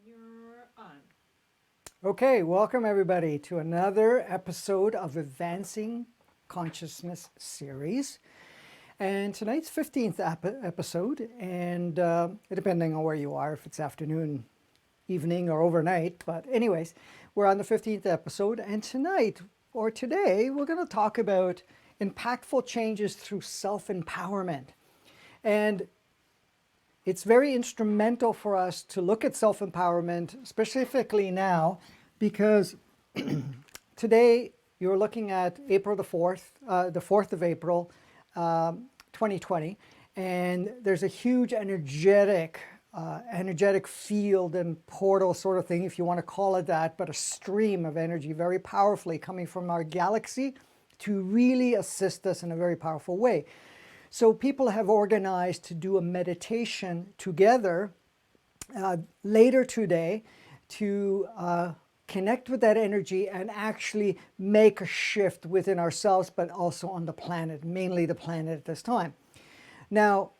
You're on. Okay, welcome everybody to another episode of Advancing Consciousness series. And tonight's 15th episode, and depending on where you are, if it's afternoon, evening, or overnight. But anyways, we're on the 15th episode, and tonight, or today, we're going to talk about impactful changes through self-empowerment. And it's very instrumental for us to look at self-empowerment, specifically now, because today you're looking at April the 4th of April, 2020, and there's a huge energetic field and portal sort of thing, if you want to call it that, but a stream of energy very powerfully coming from our galaxy to really assist us in a very powerful way. So people have organized to do a meditation together later today to connect with that energy and actually make a shift within ourselves, but also on the planet, mainly the planet at this time. Now,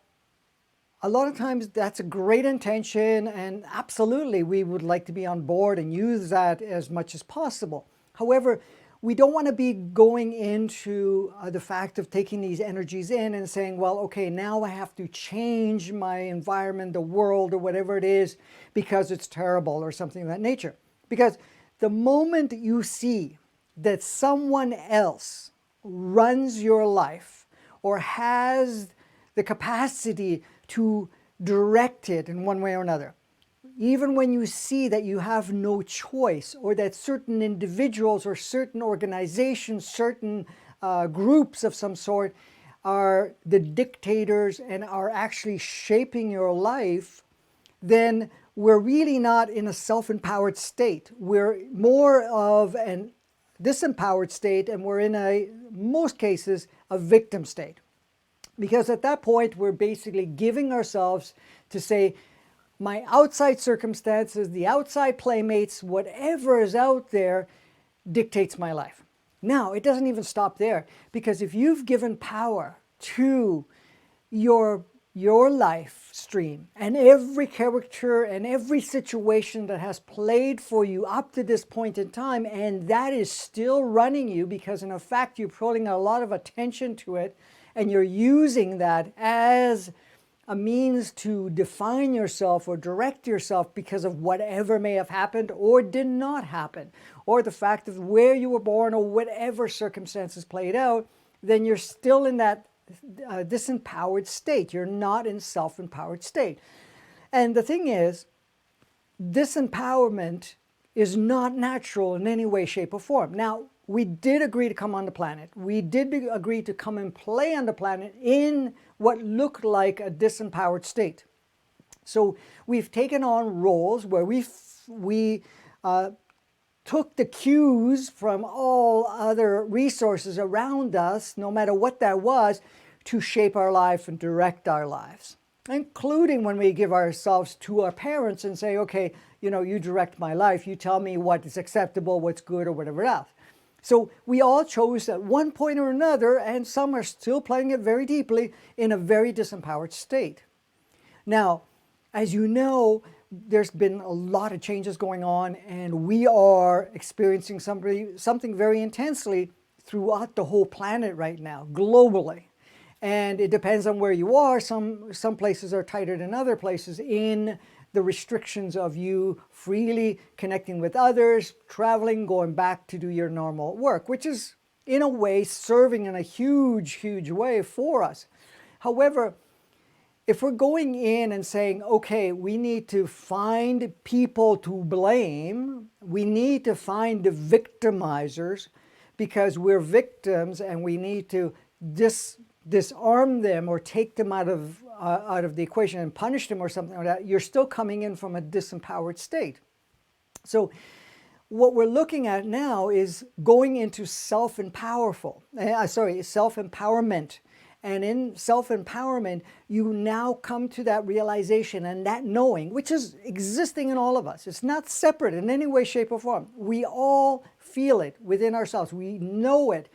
a lot of times that's a great intention, and absolutely we would like to be on board and use that as much as possible. However, we don't want to be going into the fact of taking these energies in and saying, well, okay, now I have to change my environment, the world, or whatever it is, because it's terrible or something of that nature. Because the moment you see that someone else runs your life or has the capacity to direct it in one way or another, even when you see that you have no choice, or that certain individuals or certain organizations, certain groups of some sort are the dictators and are actually shaping your life, then we're really not in a self-empowered state. We're more of an disempowered state, and we're in most cases, a victim state. Because at that point, we're basically giving ourselves to say, my outside circumstances, the outside playmates, whatever is out there dictates my life. Now, it doesn't even stop there, because if you've given power to your life stream and every character and every situation that has played for you up to this point in time, and that is still running you, because in fact you're putting a lot of attention to it and you're using that as a means to define yourself or direct yourself because of whatever may have happened or did not happen, or the fact of where you were born or whatever circumstances played out, then you're still in that disempowered state. You're not in self-empowered state. And the thing is, disempowerment is not natural in any way, shape, or form. Now, we did agree to come on the planet. We did agree to come and play on the planet in what looked like a disempowered state. So we've taken on roles where we took the cues from all other resources around us, no matter what that was, to shape our life and direct our lives, including when we give ourselves to our parents and say, okay, you direct my life, you tell me what is acceptable, what's good, or whatever else. So we all chose at one point or another, and some are still playing it very deeply, in a very disempowered state. Now, as you know, there's been a lot of changes going on, and we are experiencing something very intensely throughout the whole planet right now, globally. And it depends on where you are. Some places are tighter than other places in the restrictions of you freely connecting with others, traveling, going back to do your normal work, which is in a way serving in a huge, huge way for us. However, if we're going in and saying, okay, we need to find people to blame, we need to find the victimizers because we're victims and we need to disarm them or take them out of the equation and punish them or something like that, you're still coming in from a disempowered state. So what we're looking at now is going into self-empowerment. And in self-empowerment, you now come to that realization and that knowing, which is existing in all of us. It's not separate in any way, shape, or form. We all feel it within ourselves. We know it.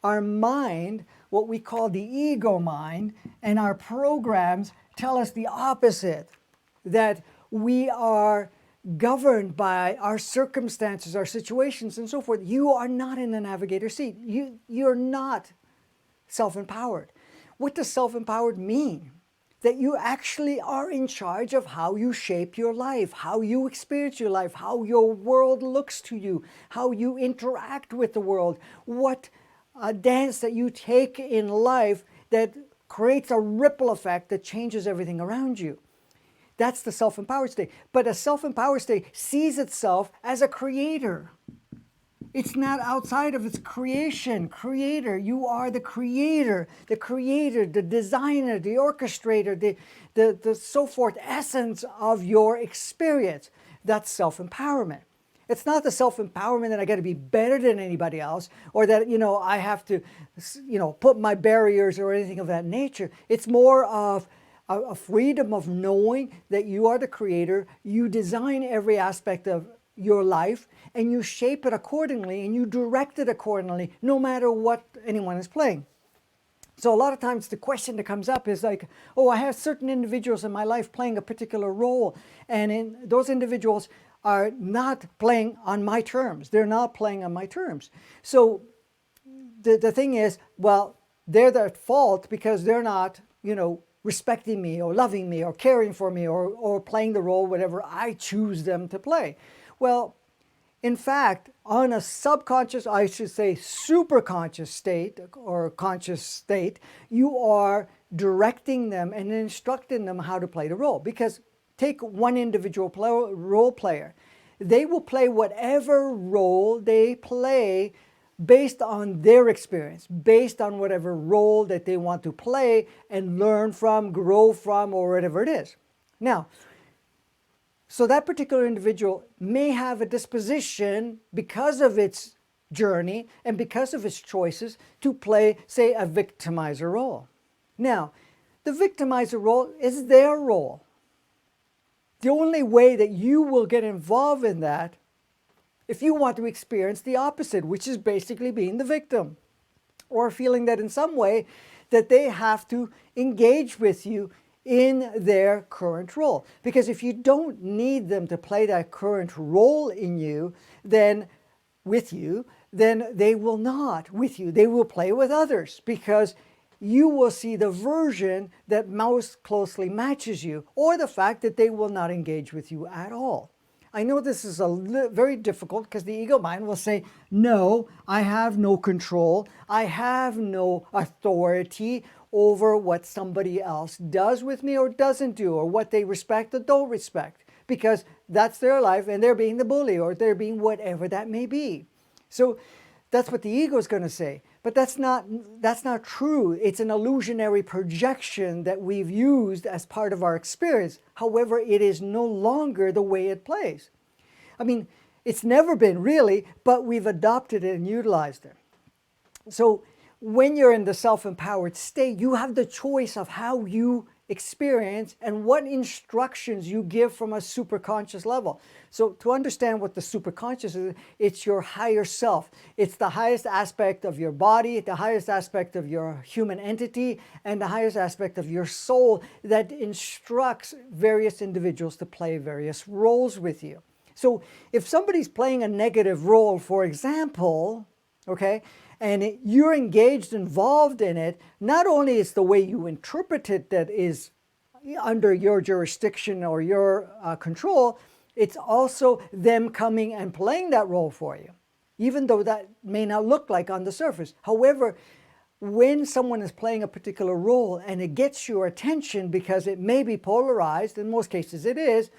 Our mind, what we call the ego mind, and our programs tell us the opposite, that we are governed by our circumstances, our situations, and so forth. You are not in the navigator's seat. You're not self-empowered. What does self-empowered mean? That you actually are in charge of how you shape your life, how you experience your life, how your world looks to you, how you interact with the world, what dance that you take in life that creates a ripple effect that changes everything around you. That's the self-empowered state. But a self-empowered state sees itself as a creator. It's not outside of its creator. You are the creator, the designer, the orchestrator, the so forth essence of your experience. That's self-empowerment. It's not the self-empowerment that I got to be better than anybody else, or that, I have to, put my barriers or anything of that nature. It's more of a freedom of knowing that you are the creator. You design every aspect of your life, and you shape it accordingly, and you direct it accordingly, no matter what anyone is playing. So a lot of times the question that comes up is like, oh, I have certain individuals in my life playing a particular role, and those individuals are not playing on my terms. They're not playing on my terms. So the thing is, well, they're at fault because they're not, respecting me or loving me or caring for me or playing the role whatever I choose them to play. Well, in fact, on a subconscious, I should say superconscious state or conscious state, you are directing them and instructing them how to play the role. Because take one individual role player. They will play whatever role they play based on their experience, based on whatever role that they want to play and learn from, grow from, or whatever it is. Now, so that particular individual may have a disposition because of its journey and because of its choices to play, say, a victimizer role. Now, the victimizer role is their role. The only way that you will get involved in that if you want to experience the opposite, which is basically being the victim, or feeling that in some way that they have to engage with you in their current role. Because if you don't need them to play that current role in you, then they will not with you. They will play with others because you will see the version that most closely matches you, or the fact that they will not engage with you at all. I know this is very difficult because the ego mind will say, no, I have no control. I have no authority over what somebody else does with me or doesn't do, or what they respect or don't respect, because that's their life and they're being the bully or they're being whatever that may be. So that's what the ego is going to say. But that's not true. It's an illusionary projection that we've used as part of our experience. However, it is no longer the way it plays. I mean, it's never been really, but we've adopted it and utilized it. So when you're in the self-empowered state, you have the choice of how you experience and what instructions you give from a superconscious level. So to understand what the superconscious is, it's your higher self. It's the highest aspect of your body, the highest aspect of your human entity, and the highest aspect of your soul that instructs various individuals to play various roles with you. So if somebody's playing a negative role, for example, okay, and you're engaged, involved in it, not only is the way you interpret it that is under your jurisdiction or your control, it's also them coming and playing that role for you, even though that may not look like on the surface. However, when someone is playing a particular role and it gets your attention because it may be polarized, in most cases it is,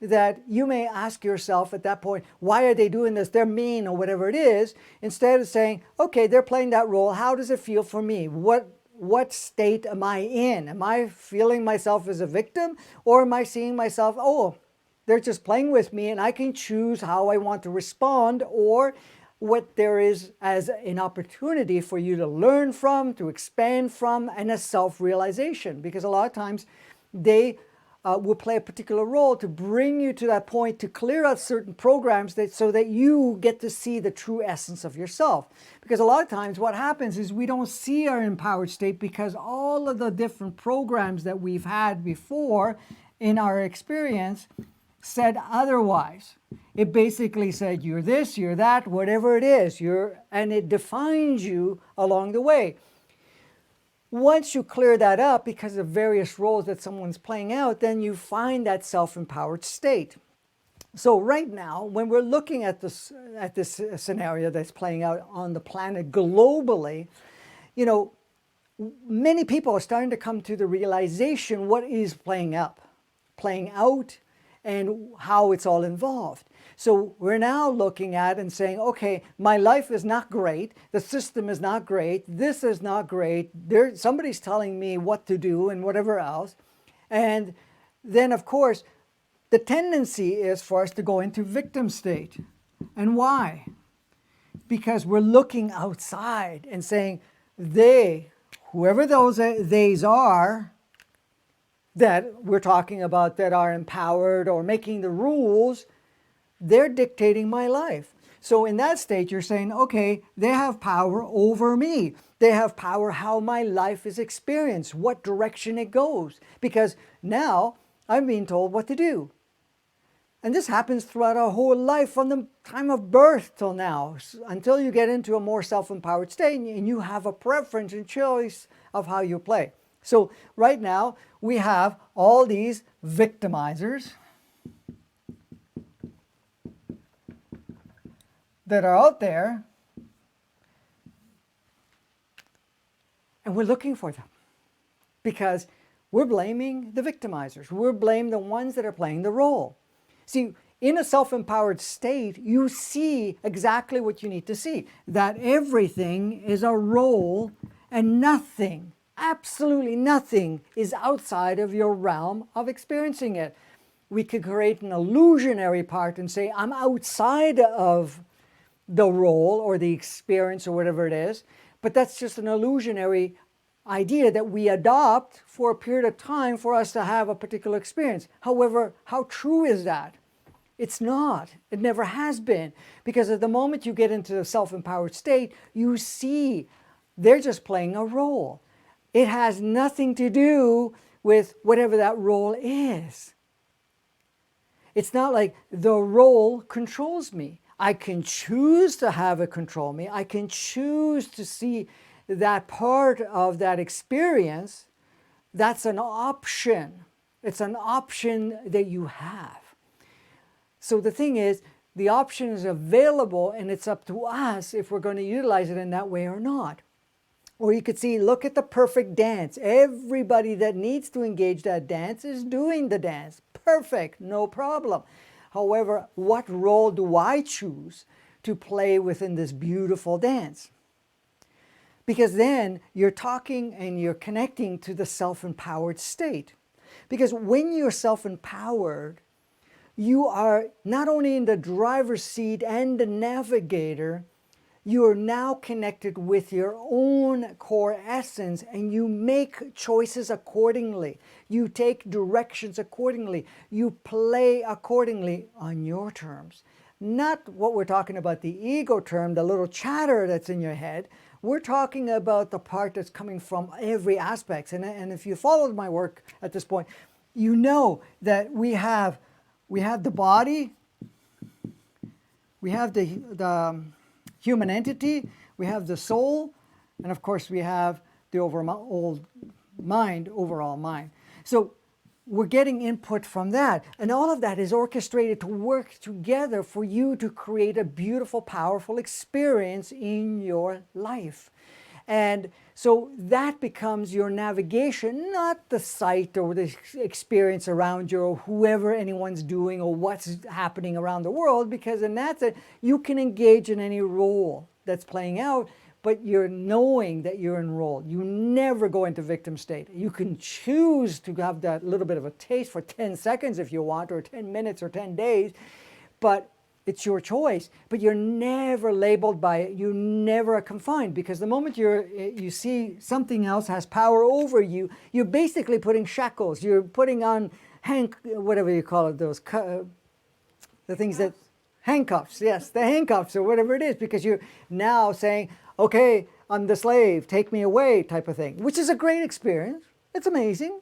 that you may ask yourself at that point, why are they doing this? They're mean or whatever it is, instead of saying, okay, they're playing that role. How does it feel for me? What state am I in? Am I feeling myself as a victim, or am I seeing myself, oh, they're just playing with me and I can choose how I want to respond, or what there is as an opportunity for you to learn from, to expand from, and a self-realization. Because a lot of times they will play a particular role to bring you to that point, to clear out certain programs so that you get to see the true essence of yourself. Because a lot of times what happens is we don't see our empowered state because all of the different programs that we've had before in our experience said otherwise. It basically said you're this, you're that, whatever it is, and it defines you along the way. Once you clear that up because of various roles that someone's playing out, then you find that self-empowered state. So right now, when we're looking at this scenario that's playing out on the planet globally, many people are starting to come to the realization what is playing out, and how it's all involved. So we're now looking at and saying, okay, my life is not great. The system is not great. This is not great. Somebody's telling me what to do and whatever else. And then, of course, the tendency is for us to go into victim state. And why? Because we're looking outside and saying, whoever those theys are, that we're talking about that are empowered or making the rules, they're dictating my life. So in that state, you're saying, okay, they have power over me. They have power how my life is experienced, what direction it goes. Because now I'm being told what to do. And this happens throughout our whole life from the time of birth till now, until you get into a more self-empowered state and you have a preference and choice of how you play. So right now, we have all these victimizers that are out there, and we're looking for them because we're blaming the victimizers. We're blaming the ones that are playing the role. See, in a self-empowered state, you see exactly what you need to see, that everything is a role and nothing, absolutely nothing, is outside of your realm of experiencing it. We could create an illusionary part and say, I'm outside of the role or the experience or whatever it is, but that's just an illusionary idea that we adopt for a period of time for us to have a particular experience. However, how true is that? It's not. It never has been. Because at the moment you get into a self-empowered state, you see they're just playing a role. It has nothing to do with whatever that role is. It's not like the role controls me. I can choose to have it control me. I can choose to see that part of that experience. That's an option. It's an option that you have. So the thing is, the option is available and it's up to us if we're going to utilize it in that way or not. Or you could see, look at the perfect dance. Everybody that needs to engage that dance is doing the dance. Perfect, no problem. However, what role do I choose to play within this beautiful dance? Because then you're talking and you're connecting to the self-empowered state. Because when you're self-empowered, you are not only in the driver's seat and the navigator, you are now connected with your own core essence and you make choices accordingly. You take directions accordingly. You play accordingly on your terms. Not what we're talking about, the ego term, the little chatter that's in your head. We're talking about the part that's coming from every aspect. And if you followed my work at this point, you know that we have the body, we have the human entity, we have the soul, and of course we have the overall mind. So we're getting input from that, and all of that is orchestrated to work together for you to create a beautiful, powerful experience in your life. And so that becomes your navigation, not the sight or the experience around you or whoever anyone's doing or what's happening around the world, because in that sense, you can engage in any role that's playing out, but you're knowing that you're enrolled. You never go into victim state. You can choose to have that little bit of a taste for 10 seconds if you want, or 10 minutes or 10 days, but it's your choice, but you're never labeled by it. You never are confined, because the moment you see something else has power over you, you're basically putting shackles. You're putting on whatever you call it, the things that, handcuffs, yes, the handcuffs or whatever it is, because you're now saying, okay, I'm the slave, take me away type of thing, which is a great experience. It's amazing,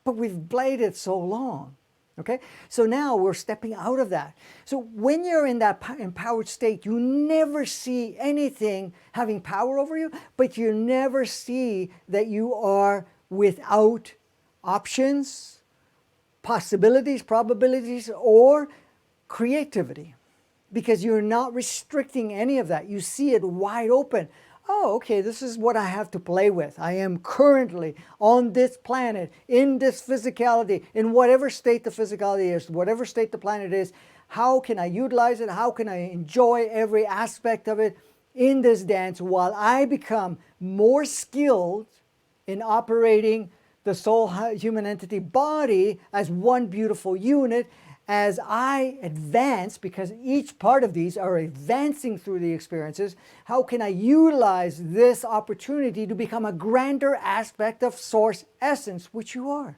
but we've played it so long. Okay, so now we're stepping out of that. So when you're in that empowered state, you never see anything having power over you, but you never see that you are without options, possibilities, probabilities, or creativity, because you're not restricting any of that. You see it wide open. Oh, okay, this is what I have to play with. I am currently on this planet, in this physicality, in whatever state the physicality is, whatever state the planet is. How can I utilize it? How can I enjoy every aspect of it in this dance while I become more skilled in operating the soul human entity body as one beautiful unit? As I advance, because each part of these are advancing through the experiences, how can I utilize this opportunity to become a grander aspect of Source Essence, which you are?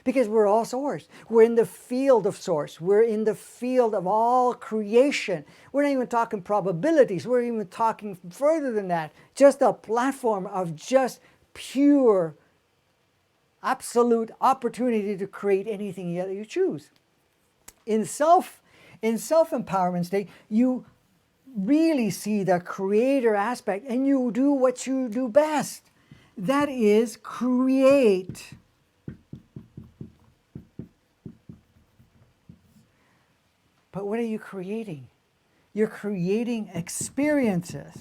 Because we're all Source. We're in the field of Source. We're in the field of all creation. We're not even talking probabilities. We're even talking further than that. Just a platform of just pure, absolute opportunity to create anything that you choose. In self-empowerment state, you really see the creator aspect, and you do what you do best. That is create. But what are you creating? You're creating experiences.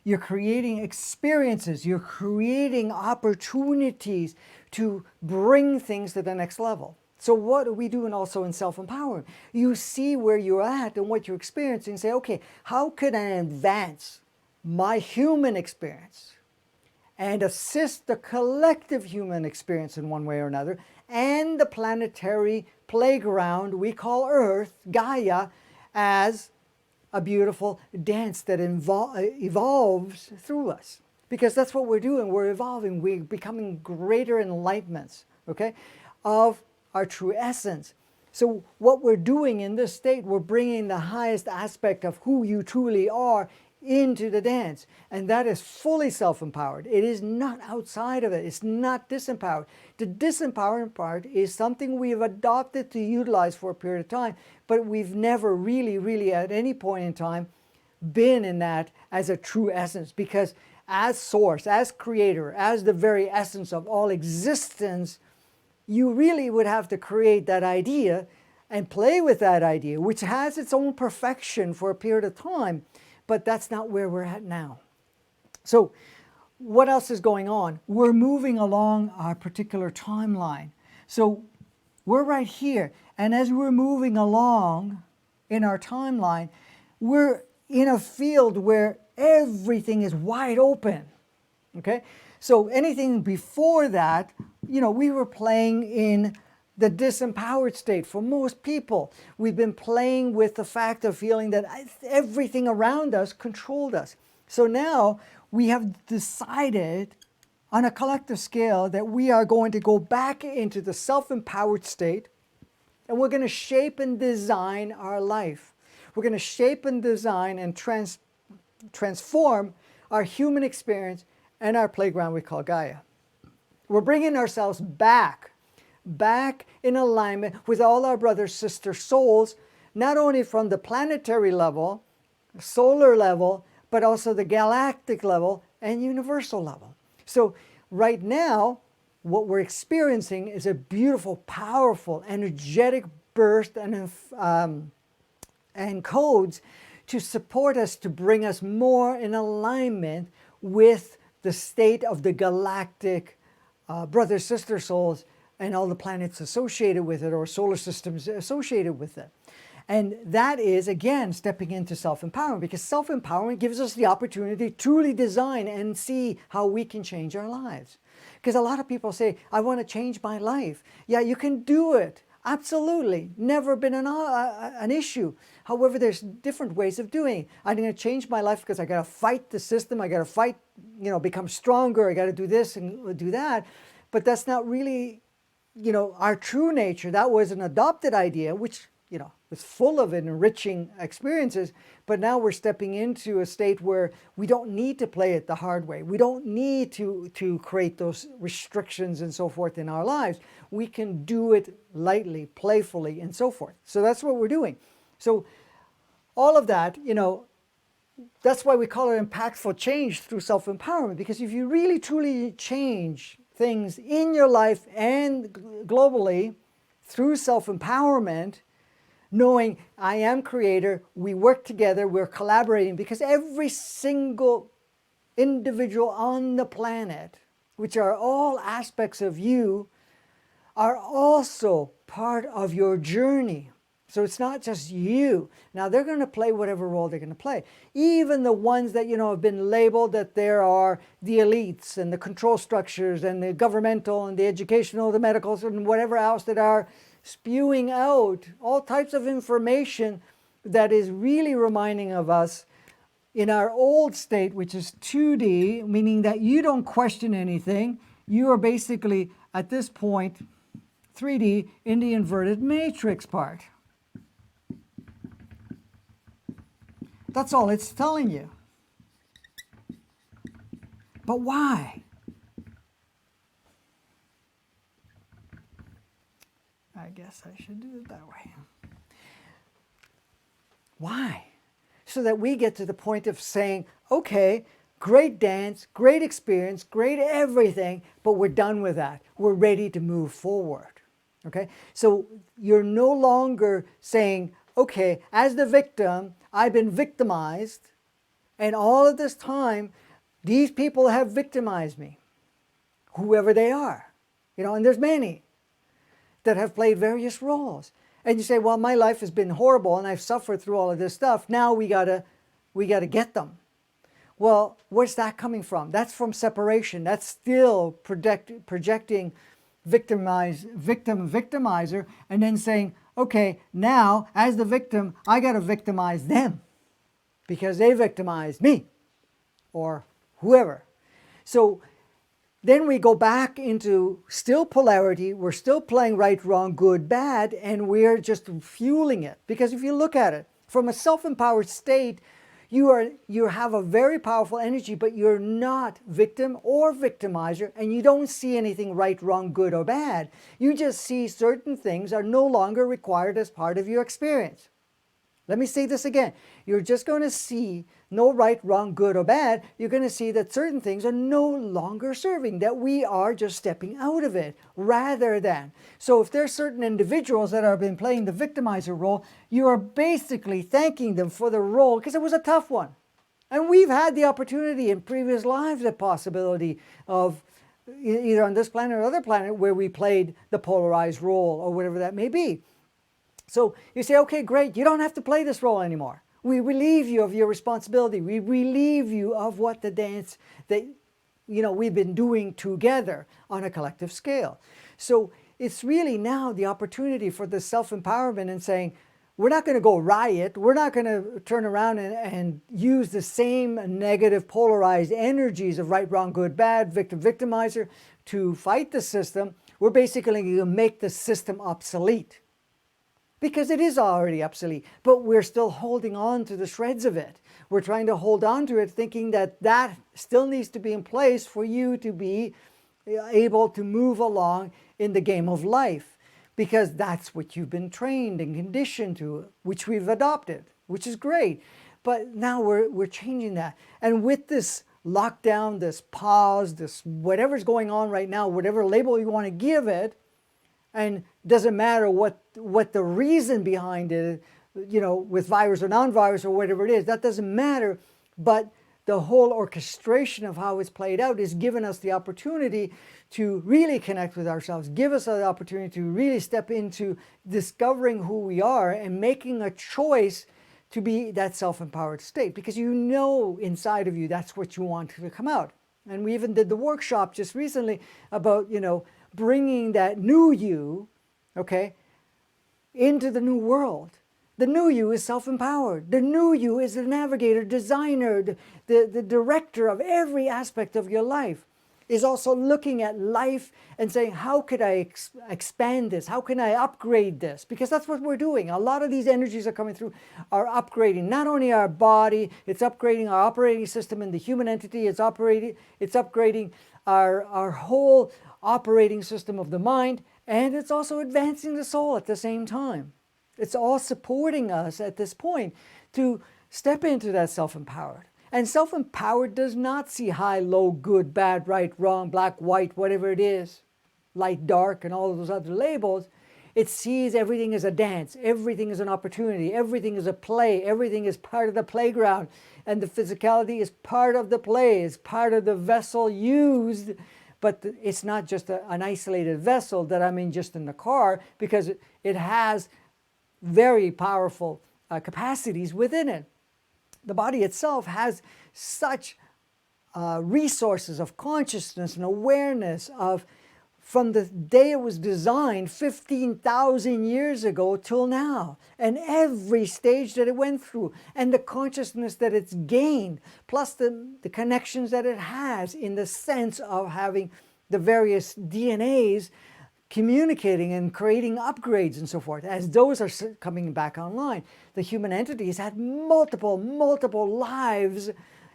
You're creating experiences. You're creating opportunities to bring things to the next level. So what are we doing also in self-empowerment? You see where you're at and what you're experiencing and say, okay, how can I advance my human experience and assist the collective human experience in one way or another, and the planetary playground we call Earth, Gaia, as a beautiful dance that evolves through us. Because that's what we're doing. We're evolving. We're becoming greater enlightenments, okay, of our true essence. So what we're doing in this state, we're bringing the highest aspect of who you truly are into the dance. And that is fully self-empowered. It is not outside of it. It's not disempowered. The disempowering part is something we have adopted to utilize for a period of time, but we've never really at any point in time been in that as a true essence, because as source, as creator, as the very essence of all existence, you really would have to create that idea and play with that idea, which has its own perfection for a period of time. But that's not where we're at now. So what else is going on? We're moving along our particular timeline. So we're right here. And as we're moving along in our timeline, we're in a field where everything is wide open. Okay? So anything before that, we were playing in the disempowered state. For most people, we've been playing with the fact of feeling that everything around us controlled us. So now we have decided on a collective scale that we are going to go back into the self-empowered state, and we're going to shape and design our life. We're going to shape and design and transform our human experience and our playground we call Gaia. We're bringing ourselves back in alignment with all our brother, sister souls, not only from the planetary level, solar level, but also the galactic level and universal level. So right now, what we're experiencing is a beautiful, powerful, energetic burst and codes to support us, to bring us more in alignment with the state of the galactic brother, sister souls and all the planets associated with it, or solar systems associated with it. And that is, again, stepping into self-empowerment, because self-empowerment gives us the opportunity to truly design and see how we can change our lives. Because a lot of people say, I want to change my life. Yeah, you can do it. Absolutely. Never been an issue. However, there's different ways of doing it. I'm going to change my life because I got to fight the system. I got to fight, become stronger. I got to do this and do that. But that's not really, our true nature. That was an adopted idea, which, was full of enriching experiences. But now we're stepping into a state where we don't need to play it the hard way. We don't need to create those restrictions and so forth in our lives. We can do it lightly, playfully, and so forth. So that's what we're doing. So all of that, that's why we call it impactful change through self-empowerment. Because if you really, truly change things in your life and globally through self-empowerment, knowing I am creator, we work together, we're collaborating, because every single individual on the planet, which are all aspects of you, are also part of your journey. So it's not just you. Now they're going to play whatever role they're going to play. Even the ones that, have been labeled that there are the elites and the control structures and the governmental and the educational, the medicals and whatever else that are spewing out all types of information that is really reminding of us in our old state, which is 2D, meaning that you don't question anything. You are basically, at this point, 3D in the inverted matrix part. That's all it's telling you. But why? I guess I should do it that way. Why? So that we get to the point of saying, okay, great dance, great experience, great everything, but we're done with that. We're ready to move forward. Okay? So you're no longer saying, okay, as the victim, I've been victimized, and all of this time, these people have victimized me, whoever they are. And there's many that have played various roles. And you say, well, my life has been horrible and I've suffered through all of this stuff. Now we gotta get them. Well, where's that coming from? That's from separation. That's still projecting victimizer, and then saying, okay, now as the victim, I gotta victimize them because they victimized me or whoever. So then we go back into still polarity. We're still playing right, wrong, good, bad, and we're just fueling it. Because if you look at it from a self-empowered state, you have a very powerful energy, but you're not victim or victimizer, and you don't see anything right, wrong, good, or bad. You just see certain things are no longer required as part of your experience. Let me say this again. You're just going to see no right, wrong, good, or bad. You're going to see that certain things are no longer serving, that we are just stepping out of it rather than. So if there's certain individuals that have been playing the victimizer role, you are basically thanking them for the role because it was a tough one. And we've had the opportunity in previous lives, the possibility of either on this planet or other planet where we played the polarized role or whatever that may be. So you say, okay, great, you don't have to play this role anymore. We relieve you of your responsibility. We relieve you of what the dance that we've been doing together on a collective scale. So it's really now the opportunity for the self-empowerment and saying, we're not going to go riot. We're not going to turn around and use the same negative polarized energies of right, wrong, good, bad, victim, victimizer to fight the system. We're basically going to make the system obsolete. Because it is already obsolete, but we're still holding on to the shreds of it. We're trying to hold on to it thinking that that still needs to be in place for you to be able to move along in the game of life. Because that's what you've been trained and conditioned to, which we've adopted, which is great. But now we're changing that. And with this lockdown, this pause, this whatever's going on right now, whatever label you want to give it, and doesn't matter what the reason behind it, with virus or non-virus or whatever it is, that doesn't matter. But the whole orchestration of how it's played out is giving us the opportunity to really connect with ourselves, give us the opportunity to really step into discovering who we are and making a choice to be that self-empowered state, because inside of you that's what you want to come out. And we even did the workshop just recently about, bringing that new you, okay, into the new world. The new you is self-empowered. The new you is the navigator, designer, the director of every aspect of your life. Is also looking at life and saying, how could I expand this? How can I upgrade this? Because that's what we're doing. A lot of these energies are coming through, are upgrading not only our body, it's upgrading our operating system in the human entity, it's upgrading our whole operating system of the mind, and it's also advancing the soul at the same time. It's all supporting us at this point to step into that self-empowered. And self-empowered does not see high, low, good, bad, right, wrong, black, white, whatever it is, light, dark, and all of those other labels. It sees everything as a dance, everything is an opportunity, everything is a play, everything is part of the playground. And the physicality is part of the play, is part of the vessel used. But it's not just an isolated vessel that I'm in just in the car, because it has very powerful capacities within it. The body itself has such resources of consciousness and awareness of from the day it was designed 15,000 years ago till now, and every stage that it went through, and the consciousness that it's gained, plus the connections that it has in the sense of having the various DNAs communicating and creating upgrades and so forth. As those are coming back online, the human entity has had multiple lives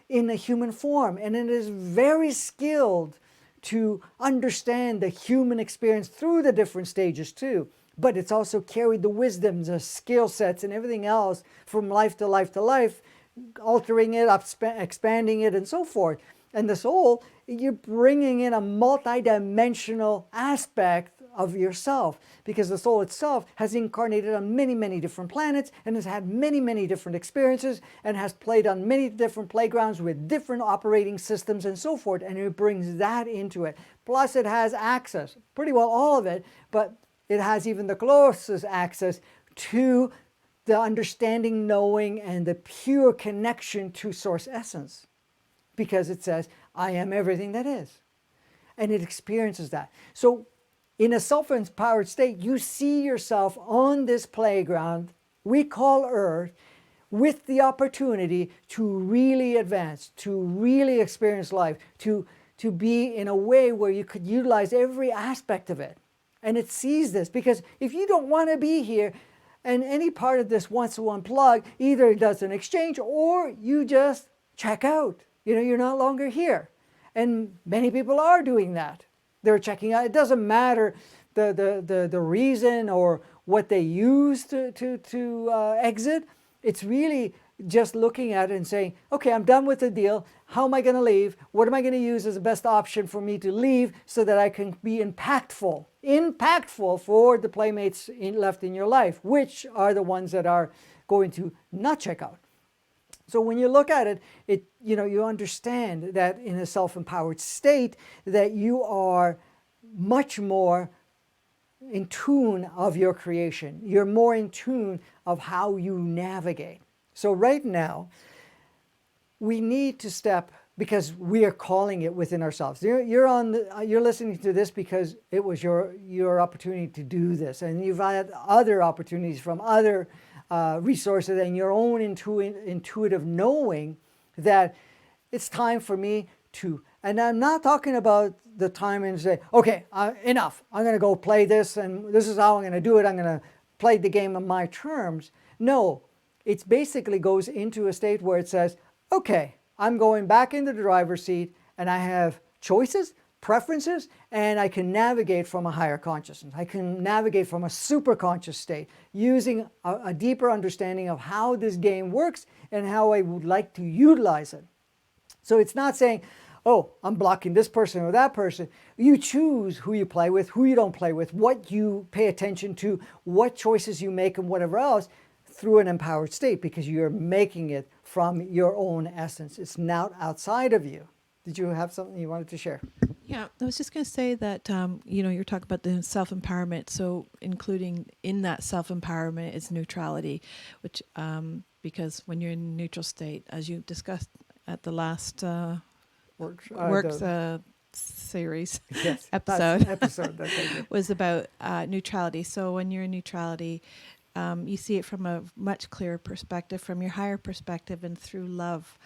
in the human form, and it is very skilled to understand the human experience through the different stages too. But it's also carried the wisdoms, the skill sets, and everything else from life to life to life, altering it, expanding it, and so forth. And the soul, you're bringing in a multidimensional aspect of yourself, because the soul itself has incarnated on many different planets and has had many different experiences and has played on many different playgrounds with different operating systems and so forth, and it brings that into it. Plus it has access, pretty well all of it, but it has even the closest access to the understanding, knowing, and the pure connection to source essence, because it says, I am everything that is. And it experiences that. So in a self-empowered state, you see yourself on this playground we call Earth, with the opportunity to really advance, to really experience life, to be in a way where you could utilize every aspect of it. And it sees this, because if you don't want to be here and any part of this wants to unplug, either it does an exchange or you just check out. You're no longer here. And many people are doing that. They're checking out. It doesn't matter the reason or what they use to exit. It's really just looking at it and saying, okay, I'm done with the deal. How am I going to leave? What am I going to use as the best option for me to leave so that I can be impactful for the playmates left in your life, which are the ones that are going to not check out. So when you look at it, you understand that in a self-empowered state that you are much more in tune of your creation. You're more in tune of how you navigate. So right now, we need to step, because we are calling it within ourselves. You're listening to this because it was your opportunity to do this, and you've had other opportunities from other resources and your own intuitive knowing that it's time for me to, and I'm not talking about the time and say, okay, enough, I'm going to go play this and this is how I'm going to do it, I'm going to play the game on my terms. No, it basically goes into a state where it says, okay, I'm going back into the driver's seat and I have choices, preferences, and I can navigate from a higher consciousness. I can navigate from a super conscious state using a deeper understanding of how this game works and how I would like to utilize it. So it's not saying, oh, I'm blocking this person or that person. You choose who you play with, who you don't play with, what you pay attention to, what choices you make and whatever else through an empowered state, because you're making it from your own essence. It's not outside of you. Did you have something you wanted to share? Yeah, I was just going to say that, you're talking about the self-empowerment. So including in that self-empowerment is neutrality, which because when you're in a neutral state, as you discussed at the last works series yes, episode, episode that was about neutrality. So when you're in neutrality, you see it from a much clearer perspective, from your higher perspective, and through love.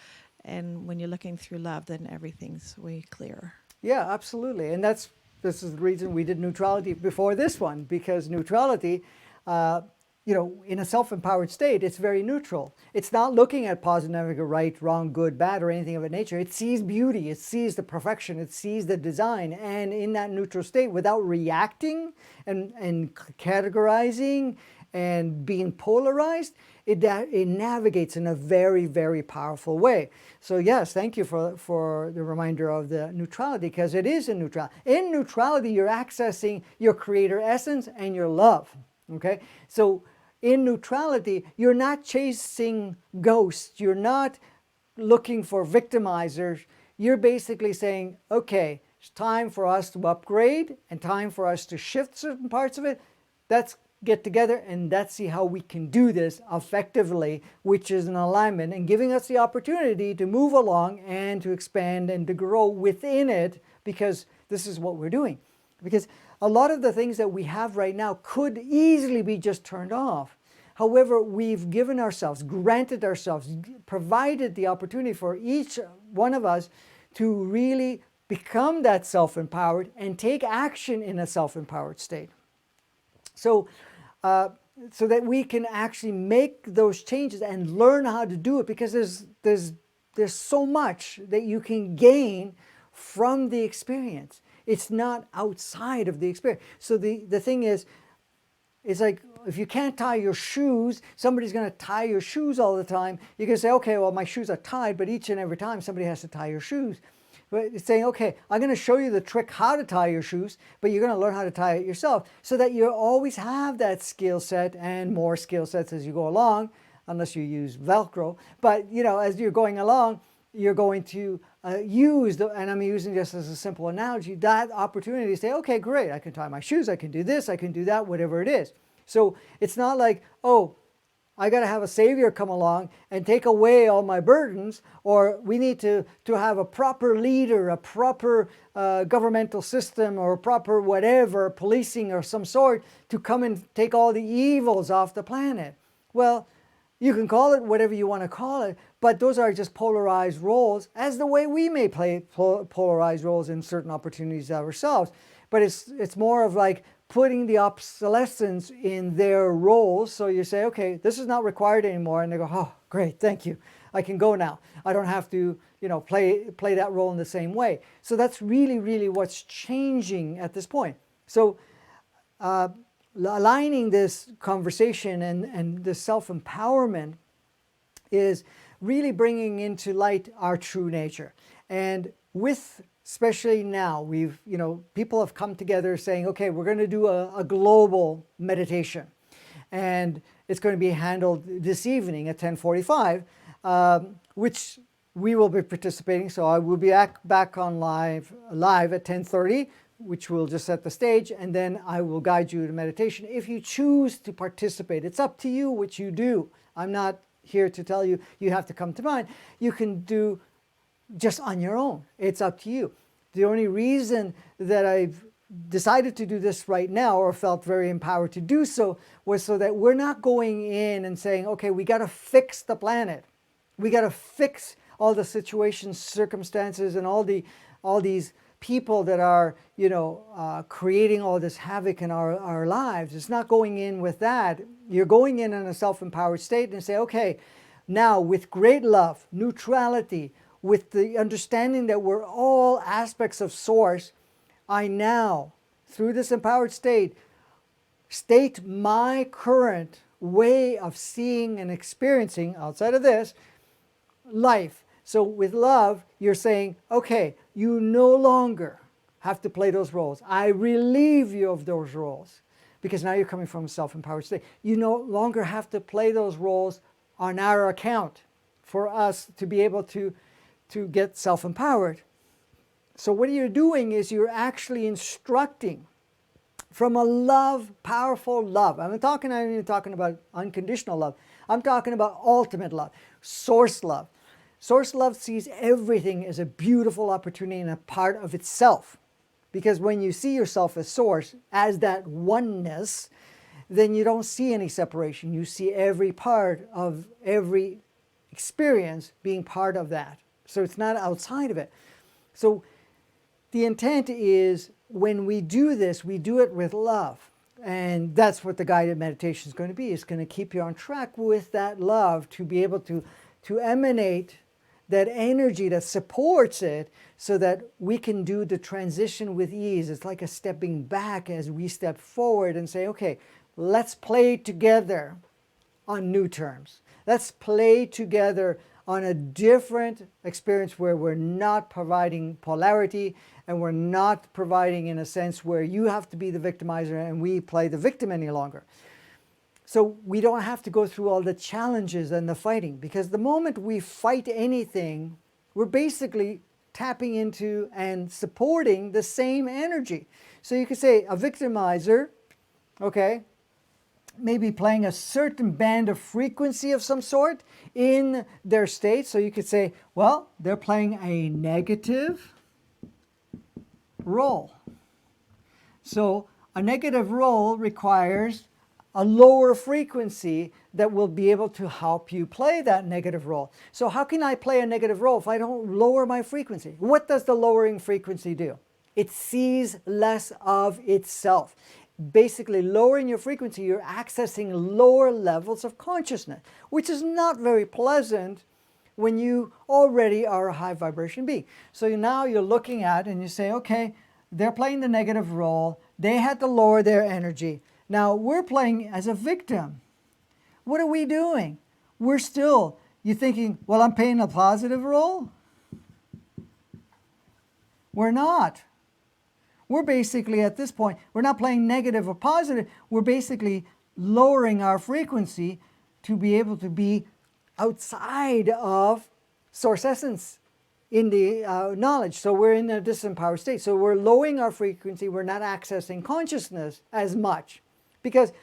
And when you're looking through love, then everything's way clearer. Yeah, absolutely. And this is the reason we did neutrality before this one, because neutrality, uh, in a self-empowered state, it's very neutral. It's not looking at positive, negative, right, wrong, good, bad, or anything of that nature. It sees beauty, it sees the perfection, it sees the design. And in that neutral state, without reacting and categorizing and being polarized, it navigates in a very, very powerful way. So yes, thank you for the reminder of the neutrality, because it is in neutrality. In neutrality, you're accessing your creator essence and your love. Okay? So in neutrality, you're not chasing ghosts. You're not looking for victimizers. You're basically saying, okay, it's time for us to upgrade and time for us to shift certain parts of it. Let's get together and let's see how we can do this effectively, which is an alignment and giving us the opportunity to move along and to expand and to grow within it, because this is what we're doing. Because a lot of the things that we have right now could easily be just turned off. However, we've given ourselves, granted ourselves, provided the opportunity for each one of us to really become that self-empowered and take action in a self-empowered state. So, so that we can actually make those changes and learn how to do it, because there's so much that you can gain from the experience. It's not outside of the experience. So the thing is, it's like if you can't tie your shoes, somebody's going to tie your shoes all the time. You can say, okay, well, my shoes are tied, but each and every time somebody has to tie your shoes. But it's saying, okay, I'm going to show you the trick how to tie your shoes, but you're going to learn how to tie it yourself, so that you always have that skill set and more skill sets as you go along, unless you use Velcro. But, as you're going along, you're going to use, and I'm using this as a simple analogy, that opportunity to say, okay, great, I can tie my shoes, I can do this, I can do that, whatever it is. So it's not like, oh, I got to have a savior come along and take away all my burdens, or we need to have a proper leader, a proper governmental system, or a proper whatever, policing or some sort, to come and take all the evils off the planet. Well, you can call it whatever you want to call it, but those are just polarized roles, as the way we may play polarized roles in certain opportunities ourselves. But it's more of like putting the obsolescence in their roles. So you say, okay, this is not required anymore. And they go, oh, great, thank you. I can go now. I don't have to, play that role in the same way. So that's really, really what's changing at this point. So aligning this conversation and this self-empowerment is really bringing into light our true nature. And especially now, people have come together saying, okay, we're going to do a global meditation. And it's going to be handled this evening at 10:45, which we will be participating. So I will be back on live at 10:30, which will just set the stage, and then I will guide you to meditation if you choose to participate. It's up to you what you do. I'm not here to tell you you have to come to mine. You can do just on your own. It's up to you. The only reason that I've decided to do this right now, or felt very empowered to do so, was so that we're not going in and saying, okay, we got to fix the planet. We got to fix all the situations, circumstances, and all these people that are, creating all this havoc in our lives. It's not going in with that. You're going in a self-empowered state and say, okay, now with great love, neutrality, with the understanding that we're all aspects of Source, I now, through this empowered state my current way of seeing and experiencing, outside of this, life. So with love, you're saying, okay, you no longer have to play those roles. I relieve you of those roles, because now you're coming from a self-empowered state. You no longer have to play those roles on our account for us to be able to get self-empowered. So what you're doing is you're actually instructing from a love, powerful love. I'm not even talking about unconditional love. I'm talking about ultimate love, source love. Source love sees everything as a beautiful opportunity and a part of itself. Because when you see yourself as source, as that oneness, then you don't see any separation. You see every part of every experience being part of that. So it's not outside of it. So the intent is when we do this, we do it with love. And that's what the guided meditation is going to be. It's going to keep you on track with that love to be able to emanate that energy that supports it so that we can do the transition with ease. It's like a stepping back as we step forward and say, okay, let's play together on new terms. Let's play together on a different experience where we're not providing polarity and we're not providing in a sense where you have to be the victimizer and we play the victim any longer. So we don't have to go through all the challenges and the fighting, because the moment we fight anything, we're basically tapping into and supporting the same energy. So you could say a victimizer, okay, maybe playing a certain band of frequency of some sort in their state. So you could say, well, they're playing a negative role. So a negative role requires a lower frequency that will be able to help you play that negative role. So how can I play a negative role if I don't lower my frequency? What does the lowering frequency do? It sees less of itself. Basically, lowering your frequency, you're accessing lower levels of consciousness, which is not very pleasant when you already are a high vibration being. So now you're looking at and you say, okay, they're playing the negative role. They had to lower their energy. Now we're playing as a victim. What are we doing? We're still, you're thinking, well, I'm playing a positive role? We're not. We're basically at this point, we're not playing negative or positive. We're basically lowering our frequency to be able to be outside of source essence in the knowledge. So we're in a disempowered state. So we're lowering our frequency. We're not accessing consciousness as much. Because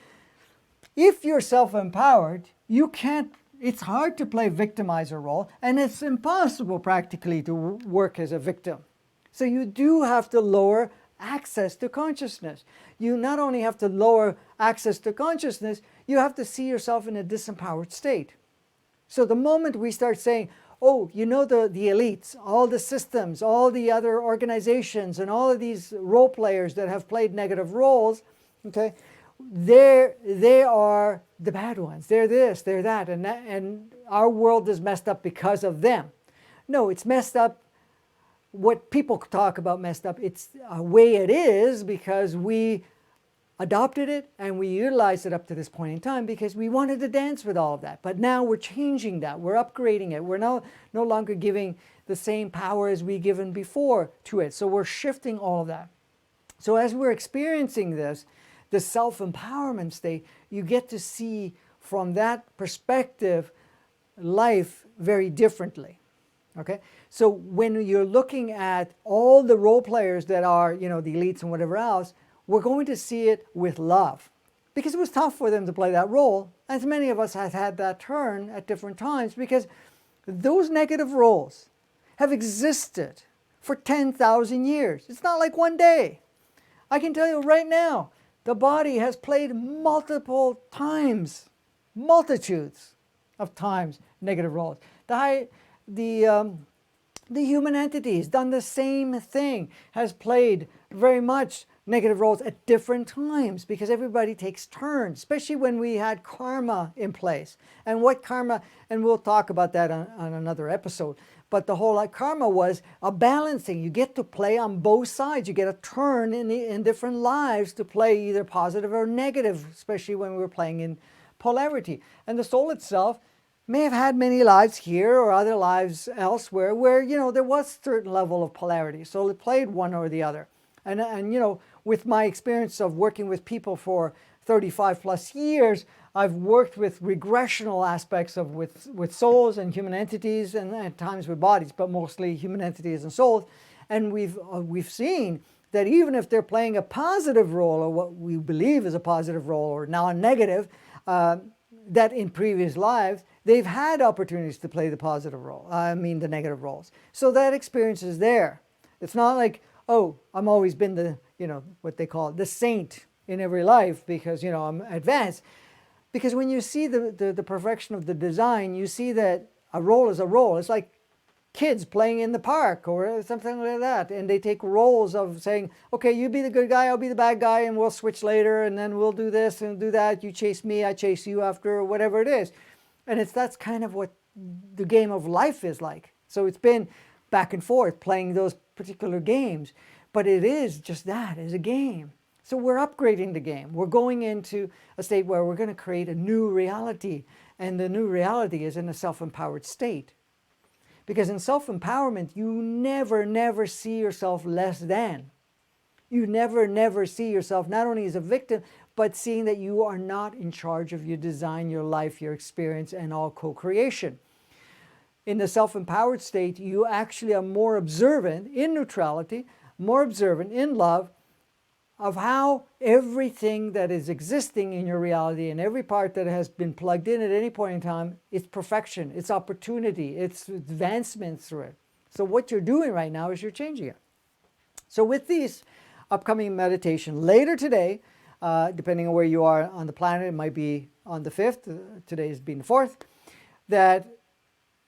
if you're self-empowered, you can't, it's hard to play victimizer role, and it's impossible practically to work as a victim. So you do have to lower access to consciousness. You not only have to lower access to consciousness, you have to see yourself in a disempowered state. So the moment we start saying, oh, you know, the elites, all the systems, all the other organizations, and all of these role players that have played negative roles, okay, they are the bad ones. They're this, they're that, and our world is messed up because of them. No, it's messed up. What people talk about messed up, it's a way it is because we adopted it and we utilized it up to this point in time because we wanted to dance with all of that. But now we're changing that. We're upgrading it. We're no longer giving the same power as we given before to it. So we're shifting all of that. So as we're experiencing this, the self-empowerment state, you get to see from that perspective life very differently. Okay, so when you're looking at all the role players that are, you know, the elites and whatever else, we're going to see it with love, because it was tough for them to play that role, as many of us have had that turn at different times, because those negative roles have existed for 10,000 years. It's not like one day. I can tell you right now, the body has played multiple times, multitudes of times, negative roles. The human entity has done the same thing, has played very much negative roles at different times, because everybody takes turns, especially when we had karma in place. And what karma, and we'll talk about that on another episode, but the whole karma was a balancing. You get to play on both sides. You get a turn in different lives to play either positive or negative, especially when we were playing in polarity. And the soul itself may have had many lives here or other lives elsewhere where, you know, there was a certain level of polarity. So it played one or the other. And you know, with my experience of working with people for 35 plus years, I've worked with regressional aspects of with souls and human entities, and at times with bodies, but mostly human entities and souls. And we've seen that even if they're playing a positive role, or what we believe is a positive role, or non-negative, that in previous lives, they've had opportunities to play the positive role, the negative roles. So that experience is there. It's not like, oh, I've always been the, you know, what they call the saint in every life because, I'm advanced. Because when you see the perfection of the design, you see that a role is a role. It's like kids playing in the park or something like that. And they take roles of saying, okay, you be the good guy, I'll be the bad guy, and we'll switch later, and then we'll do this and do that. You chase me, I chase you after, whatever it is. And that's kind of what the game of life is like. So it's been back and forth playing those particular games. But it is just that, is a game. So we're upgrading the game. We're going into a state where we're going to create a new reality. And the new reality is in a self-empowered state. Because in self-empowerment, you never, never see yourself less than. You never, never see yourself not only as a victim, but seeing that you are not in charge of your design, your life, your experience, and all co-creation. In the self-empowered state, you actually are more observant in neutrality, more observant in love, of how everything that is existing in your reality and every part that has been plugged in at any point in time, it's perfection, it's opportunity, it's advancement through it. So what you're doing right now is you're changing it. So with these upcoming meditation later today, depending on where you are on the planet, it might be on the 5th, today is being the 4th, that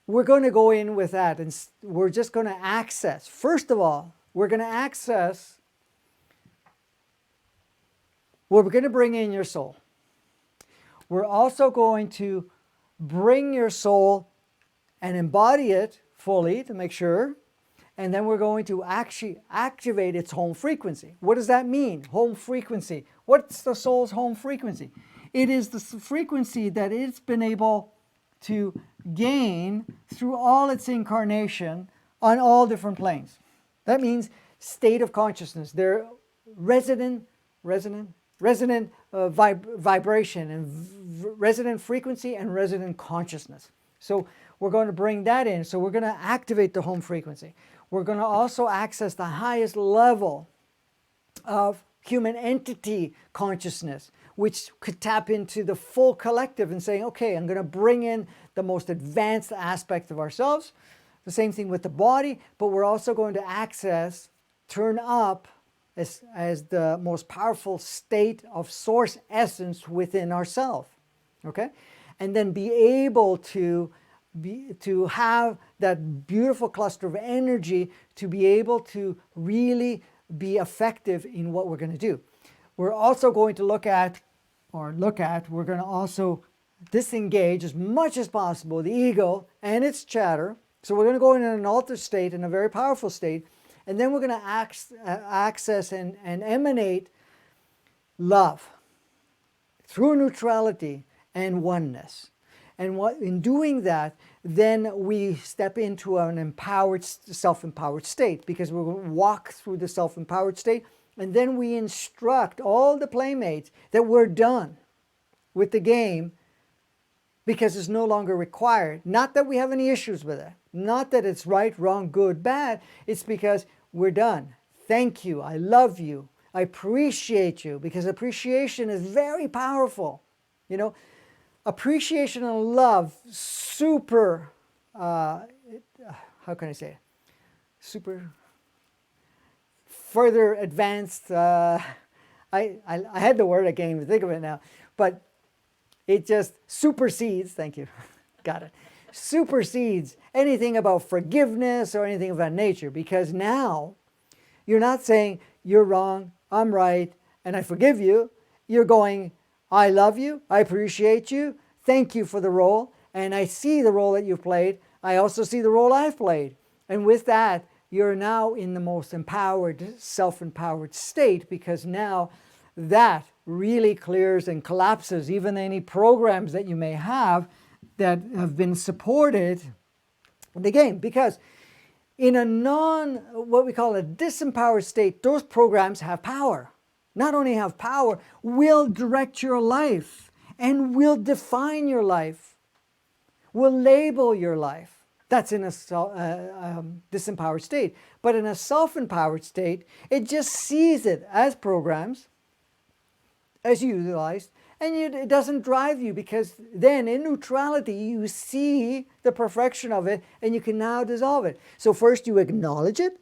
we're going to go in with that and we're just going to access, first of all, we're going to access, we're going to bring in your soul. We're also going to bring your soul and embody it fully to make sure. And then we're going to actually activate its home frequency. What does that mean? Home frequency. What's the soul's home frequency? It is the frequency that it's been able to gain through all its incarnation on all different planes. That means state of consciousness. They're resonant vibration and resonant frequency and resonant consciousness. So we're going to bring that in. So we're going to activate the home frequency. We're going to also access the highest level of human entity consciousness, which could tap into the full collective and saying, okay, I'm going to bring in the most advanced aspect of ourselves. The same thing with the body, but we're also going to access, turn up as the most powerful state of source essence within ourselves, okay? And then be able to have that beautiful cluster of energy to be able to really be effective in what we're going to do. We're also going to we're going to also disengage as much as possible the ego and its chatter. So we're going to go in an altered state, in a very powerful state, and then we're going to access and emanate love through neutrality and oneness. And in doing that, then we step into an empowered, self-empowered state, because we're going to walk through the self-empowered state, and then we instruct all the playmates that we're done with the game because it's no longer required. Not that we have any issues with it. Not that it's right, wrong, good, bad. It's because we're done. Thank you. I love you. I appreciate you, because appreciation is very powerful. You know, appreciation and love, super, how can I say it? Super, further advanced, I had the word, I can't even think of it now, but it just supersedes, thank you, got it, supersedes anything about forgiveness or anything of that nature, because now you're not saying you're wrong, I'm right, and I forgive you. You're going, I love you, I appreciate you, thank you for the role, and I see the role that you've played, I also see the role I've played. And with that, you're now in the most empowered, self-empowered state, because now that really clears and collapses even any programs that you may have that have been supported in the game. Because in a what we call a disempowered state, those programs have power. Not only have power, will direct your life and will define your life, will label your life. That's in a disempowered state. But in a self-empowered state, it just sees it as programs, as utilized, and it doesn't drive you, because then in neutrality, you see the perfection of it and you can now dissolve it. So first you acknowledge it,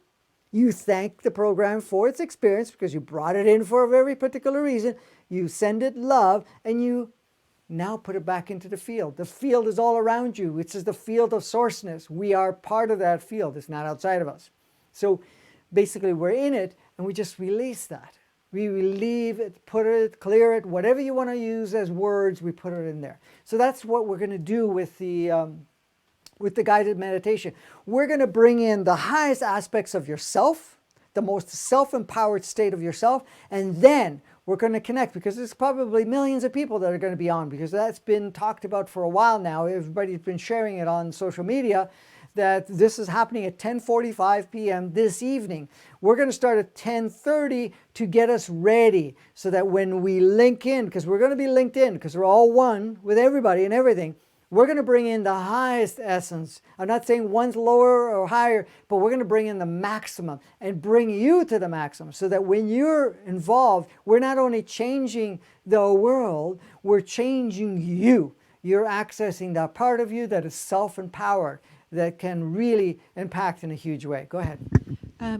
You thank the program for its experience because you brought it in for a very particular reason. You send it love, and you now put it back into the field. The field is all around you. It's just the field of sourceness. We are part of that field. It's not outside of us. So basically we're in it, and we just release that. We relieve it, put it, clear it, whatever you want to use as words, we put it in there. So that's what we're going to do with the guided meditation. We're going to bring in the highest aspects of yourself, the most self-empowered state of yourself, and then we're going to connect, because there's probably millions of people that are going to be on, because that's been talked about for a while now. Everybody's been sharing it on social media that this is happening at 10:45 p.m. this evening. We're going to start at 10:30 to get us ready so that when we link in, because we're going to be linked in, because we're all one with everybody and everything, we're going to bring in the highest essence. I'm not saying one's lower or higher, but we're going to bring in the maximum and bring you to the maximum, so that when you're involved, we're not only changing the world, we're changing you. You're accessing that part of you that is self-empowered, that can really impact in a huge way. Go ahead.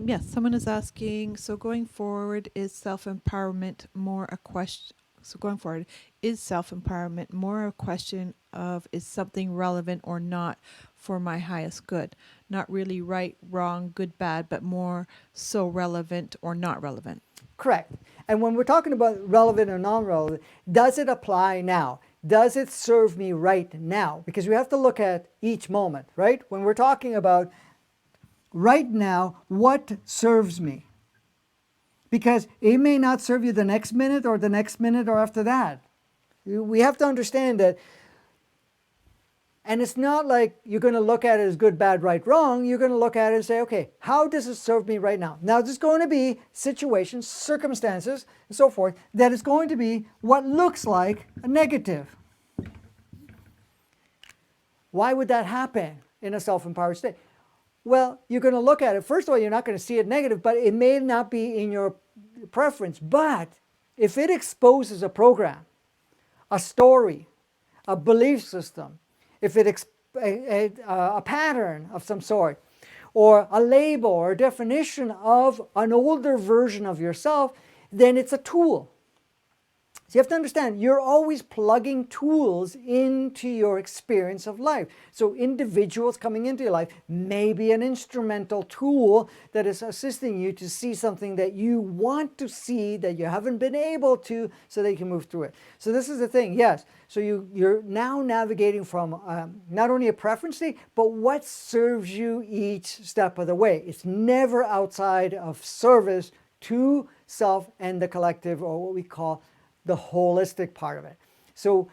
Yes, someone is asking, so going forward, is self-empowerment more a question? So going forward, is self-empowerment more a question of is something relevant or not for my highest good? Not really right, wrong, good, bad, but more so relevant or not relevant. Correct. And when we're talking about relevant or non-relevant, does it apply now? Does it serve me right now? Because we have to look at each moment, right? When we're talking about right now, what serves me? Because it may not serve you the next minute or the next minute or after that. We have to understand that. And it's not like you're going to look at it as good, bad, right, wrong. You're going to look at it and say, okay, how does it serve me right now? Now, there's going to be situations, circumstances, and so forth, that is going to be what looks like a negative. Why would that happen in a self-empowered state? Well, you're going to look at it. First of all, you're not going to see it negative, but it may not be in your preference. But if it exposes a program, a story, a belief system, if it a pattern of some sort, or a label or a definition of an older version of yourself, then it's a tool. So you have to understand, you're always plugging tools into your experience of life. So individuals coming into your life may be an instrumental tool that is assisting you to see something that you want to see that you haven't been able to, so that you can move through it. So this is the thing, yes. So you're now navigating from not only a preference state, but what serves you each step of the way. It's never outside of service to self and the collective, or what we call the holistic part of it. So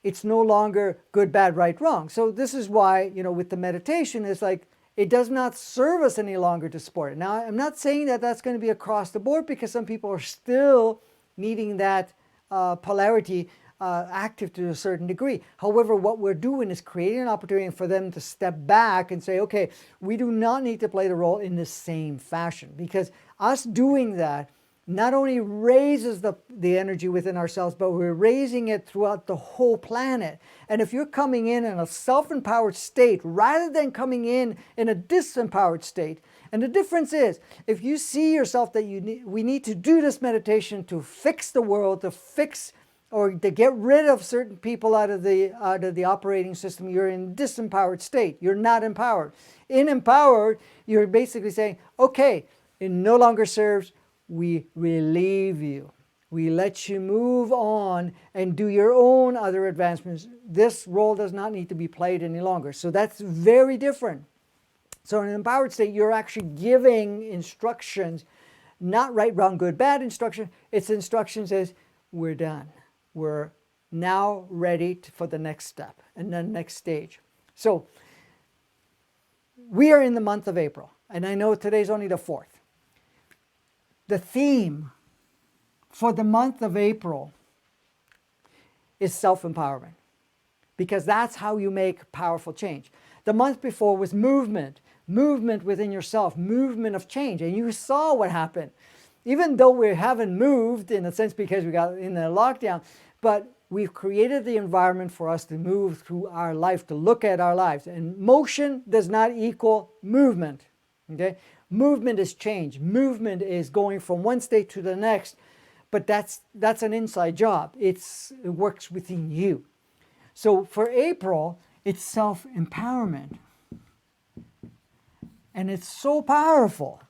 it's no longer good, bad, right, wrong. So this is why, with the meditation, it's like it does not serve us any longer to support it. Now, I'm not saying that that's going to be across the board, because some people are still needing that polarity active to a certain degree. However, what we're doing is creating an opportunity for them to step back and say, okay, we do not need to play the role in the same fashion, because us doing that not only raises the energy within ourselves, but we're raising it throughout the whole planet. And if you're coming in a self-empowered state rather than coming in a disempowered state, and the difference is, if you see yourself that we need to do this meditation to fix the world, to fix or to get rid of certain people out of the operating system, you're in disempowered state. You're not empowered. In empowered, you're basically saying, okay, it no longer serves. We relieve you. We let you move on and do your own other advancements. This role does not need to be played any longer. So that's very different. So in an empowered state, you're actually giving instructions, not right, wrong, good, bad instruction. It's instructions as we're done. We're now ready for the next step and the next stage. So we are in the month of April, and I know today's only the 4th. The theme for the month of April is self-empowerment, because that's how you make powerful change. The month before was movement within yourself, movement of change, and you saw what happened. Even though we haven't moved in a sense because we got in the lockdown, but we've created the environment for us to move through our life, to look at our lives. And motion does not equal movement. Okay? Movement is change. Movement is going from one state to the next, but that's an inside job. It works within you. So for April, it's self-empowerment. And it's so powerful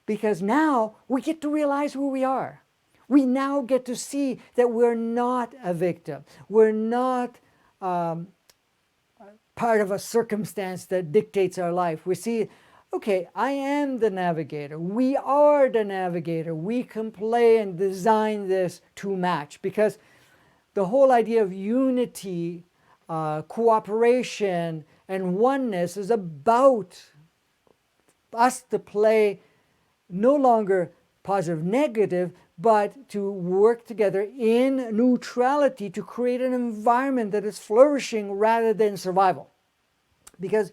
because now we get to realize who we are. We now get to see that we're not a victim. We're not part of a circumstance that dictates our life. We see, okay, I am the navigator. We are the navigator. We can play and design this to match, because the whole idea of unity, cooperation, and oneness is about us to play no longer positive, negative, but to work together in neutrality to create an environment that is flourishing rather than survival. Because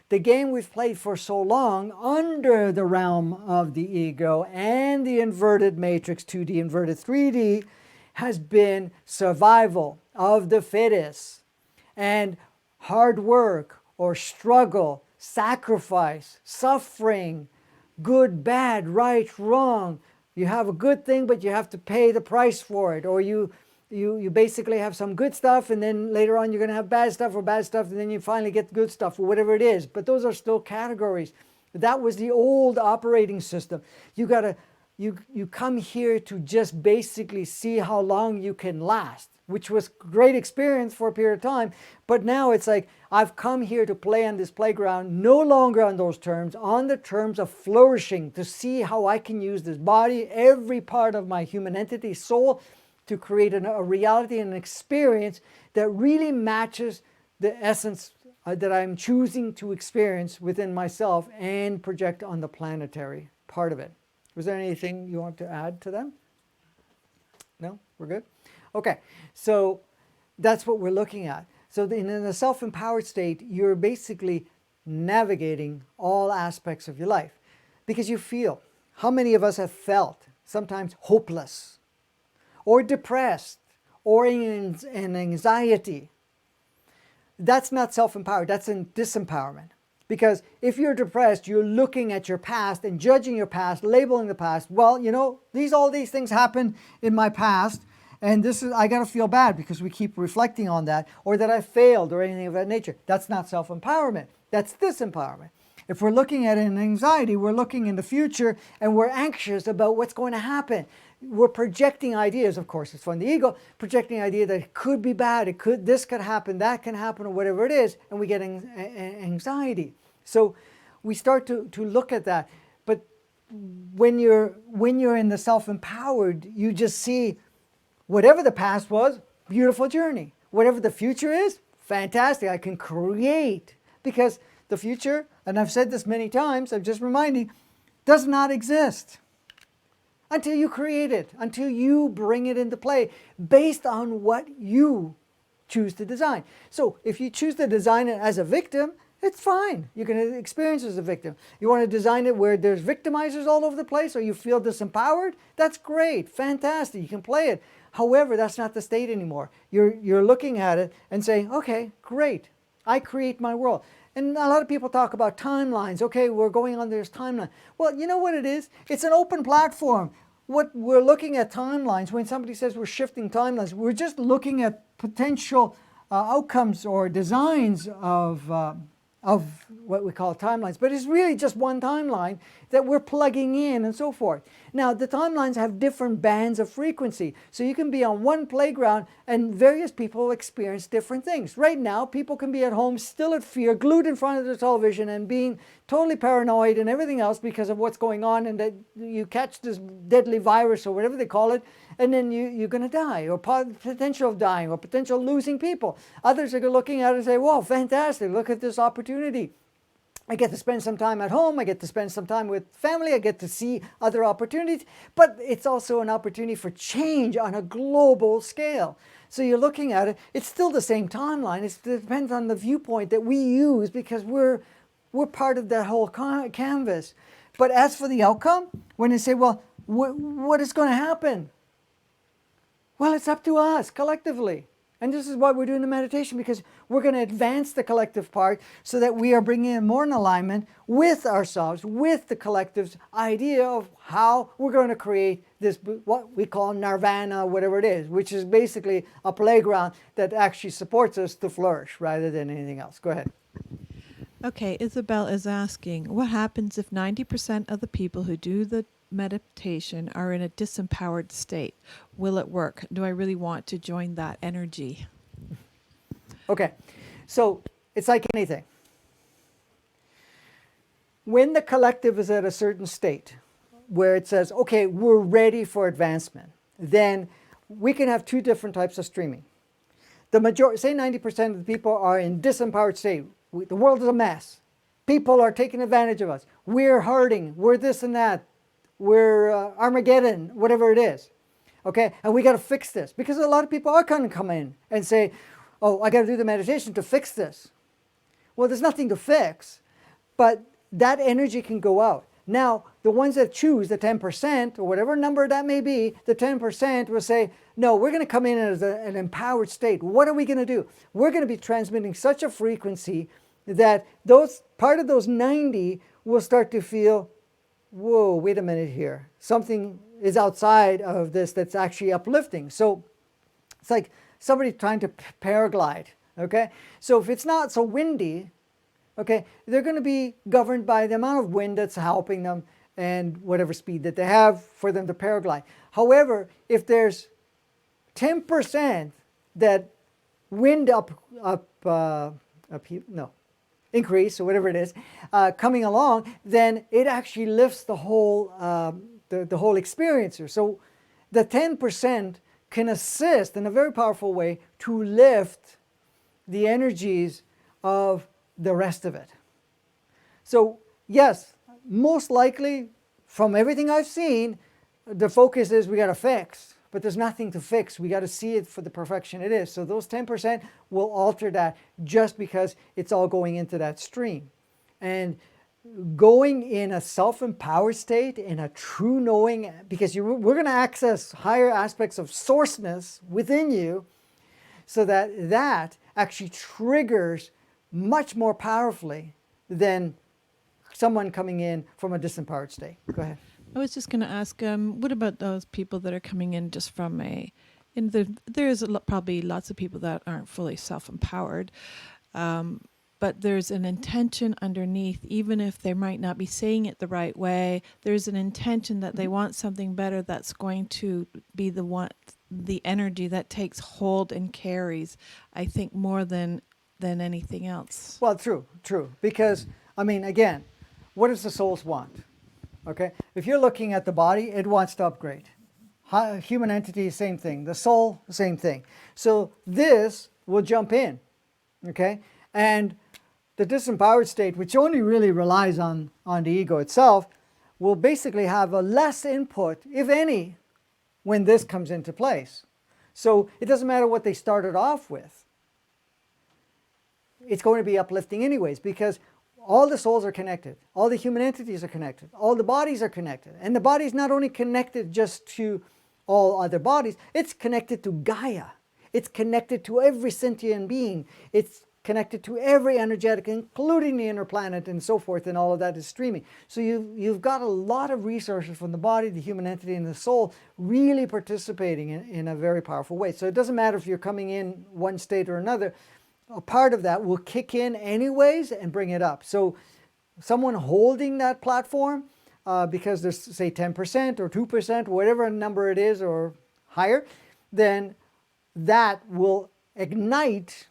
the game we've played for so long under the realm of the ego and the inverted matrix 2D, inverted 3D, has been survival of the fittest and hard work or struggle, sacrifice, suffering, good, bad, right, wrong. You have a good thing, but you have to pay the price for it. Or you basically have some good stuff, and then later on you're going to have bad stuff, and then you finally get good stuff, or whatever it is. But those are still categories. That was the old operating system. You come here to just basically see how long you can last, which was great experience for a period of time. But now it's like, I've come here to play on this playground, no longer on those terms, on the terms of flourishing, to see how I can use this body, every part of my human entity, soul, to create a reality and an experience that really matches the essence that I'm choosing to experience within myself and project on the planetary part of it. Was there anything you want to add to them? No? We're good? Okay, so that's what we're looking at. So in a self-empowered state, you're basically navigating all aspects of your life because you feel. How many of us have felt sometimes hopeless or depressed or in anxiety? That's not self-empowered, that's in disempowerment. Because if you're depressed, you're looking at your past and judging your past, labeling the past. Well, you know, all these things happened in my past, and I got to feel bad because we keep reflecting on that, or that I failed or anything of that nature. That's not self-empowerment. That's disempowerment. If we're looking at it in anxiety, we're looking in the future and we're anxious about what's going to happen. We're projecting ideas, of course, it's from the ego, projecting the idea that it could be bad, this could happen, that can happen, or whatever it is, and we get anxiety. So we start to look at that. But when you're in the self-empowered, you just see whatever the past was, beautiful journey. Whatever the future is, fantastic, I can create. Because the future, and I've said this many times, I'm just reminding, does not exist until you create it, until you bring it into play based on what you choose to design. So if you choose to design it as a victim, it's fine. You can experience it as a victim. You want to design it where there's victimizers all over the place or you feel disempowered? That's great, fantastic, you can play it. However, that's not the state anymore. You're looking at it and saying, okay, great, I create my world. And a lot of people talk about timelines. Okay, we're going on this timeline. Well, you know what it is? It's an open platform. What we're looking at timelines, when somebody says we're shifting timelines, we're just looking at potential outcomes or designs of what we call timelines. But it's really just one timeline that we're plugging in and so forth. Now, the timelines have different bands of frequency. So you can be on one playground and various people experience different things. Right now, people can be at home still at fear, glued in front of the television and being totally paranoid and everything else because of what's going on, and that you catch this deadly virus or whatever they call it, and then you're going to die, or potential of dying, or potential of losing people. Others are looking at it and say, wow, fantastic, look at this opportunity. I get to spend some time at home, I get to spend some time with family, I get to see other opportunities, but it's also an opportunity for change on a global scale. So you're looking at it, it's still the same timeline, it depends on the viewpoint that we use because we're part of that whole canvas. But as for the outcome, when they say, well, what is going to happen? Well, it's up to us collectively. And this is why we're doing the meditation, because we're going to advance the collective part so that we are bringing it more in alignment with ourselves, with the collective's idea of how we're going to create this, what we call nirvana, whatever it is, which is basically a playground that actually supports us to flourish rather than anything else. Go ahead. Okay, Isabel is asking, what happens if 90% of the people who do the meditation are in a disempowered state? Will it work? Do I really want to join that energy? Okay, so it's like anything. When the collective is at a certain state where it says, okay, we're ready for advancement, then we can have two different types of streaming. The majority, say 90% of the people are in disempowered state. The world is a mess. People are taking advantage of us. We're hurting. We're this and that. We're Armageddon, whatever it is. Okay, and we got to fix this, because a lot of people are going to come in and say, oh, I got to do the meditation to fix this. Well, there's nothing to fix, but that energy can go out. Now, the ones that choose the 10%, or whatever number that may be, the 10% will say, no, we're going to come in as an empowered state. What are we going to do? We're going to be transmitting such a frequency that part of those 90 will start to feel, whoa, wait a minute here. Something is outside of this that's actually uplifting. So it's like somebody trying to paraglide, okay? So if it's not so windy, okay, they're going to be governed by the amount of wind that's helping them and whatever speed that they have for them to paraglide. However, if there's 10% that wind increase or whatever it is, coming along, then it actually lifts the whole the whole experiencer. So the 10% can assist in a very powerful way to lift the energies of the rest of it. So yes, most likely from everything I've seen, the focus is we got to fix, but there's nothing to fix. We got to see it for the perfection it is. So those 10% will alter that just because it's all going into that stream. And going in a self-empowered state, in a true knowing, because we're going to access higher aspects of sourceness within you, so that actually triggers much more powerfully than someone coming in from a disempowered state. Go ahead. I was just going to ask, what about those people that are coming in just from there's probably lots of people that aren't fully self-empowered, but there's an intention underneath, even if they might not be saying it the right way, there's an intention that they want something better that's going to be the energy that takes hold and carries, I think, more than anything else. Well, true. Because, I mean, again, what does the souls want? Okay, if you're looking at the body, it wants to upgrade. Human entity, same thing. The soul, same thing. So this will jump in, okay? And the disempowered state, which only really relies on the ego itself, will basically have a less input, if any, when this comes into place. So it doesn't matter what they started off with. It's going to be uplifting anyways, because all the souls are connected. All the human entities are connected. All the bodies are connected. And the body is not only connected just to all other bodies, it's connected to Gaia. It's connected to every sentient being. It's connected to every energetic, including the inner planet and so forth, and all of that is streaming. So you've got a lot of resources from the body, the human entity, and the soul really participating in a very powerful way. So it doesn't matter if you're coming in one state or another, a part of that will kick in anyways and bring it up. So someone holding that platform, because there's, say, 10% or 2%, whatever number it is, or higher, then that will ignite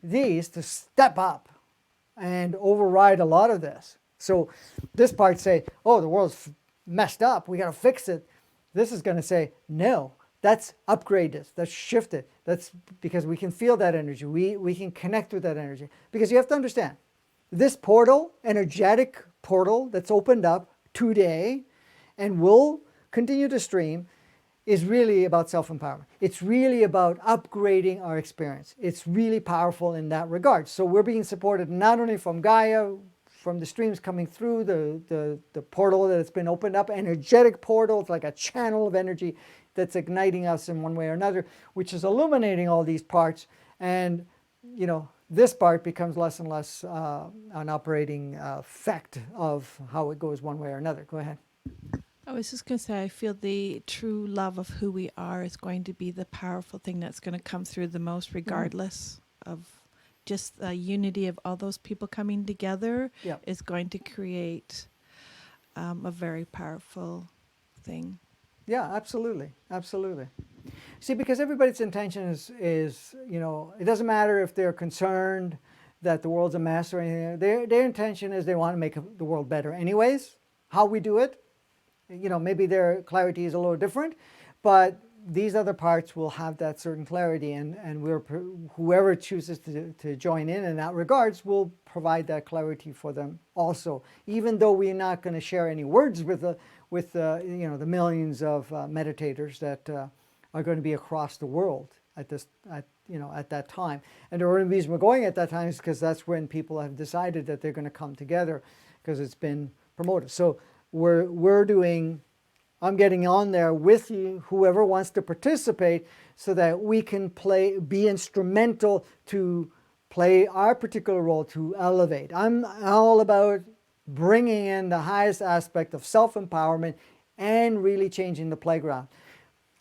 these to step up and override a lot of this. So this part say, oh, the world's messed up, we got to fix it. This is going to say, no. That's upgrade this, that's shift it. That's because we can feel that energy. We can connect with that energy. Because you have to understand, this portal, energetic portal that's opened up today and will continue to stream, is really about self-empowerment. It's really about upgrading our experience. It's really powerful in that regard. So we're being supported not only from Gaia, from the streams coming through the portal that has been opened up, energetic portal. It's like a channel of energy that's igniting us in one way or another, which is illuminating all these parts. And, you know, this part becomes less and less an operating effect of how it goes one way or another. Go ahead. I was just going to say, I feel the true love of who we are is going to be the powerful thing that's going to come through the most, regardless of just the unity of all those people coming together Yeah. is going to create a very powerful thing. Yeah, absolutely. Absolutely. See, because everybody's intention is, you know, it doesn't matter if they're concerned that the world's a mess or anything. Their intention is they want to make the world better anyways. How we do it, you know, maybe their clarity is a little different, but these other parts will have that certain clarity, and whoever chooses to join in that regards will provide that clarity for them also, even though we're not going to share any words with you know, the millions of meditators that are going to be across the world at that time. And the only reason we're going at that time is because that's when people have decided that they're going to come together, because it's been promoted. So I'm getting on there with you, whoever wants to participate, so that we can be instrumental to play our particular role to elevate. I'm all about bringing in the highest aspect of self-empowerment and really changing the playground.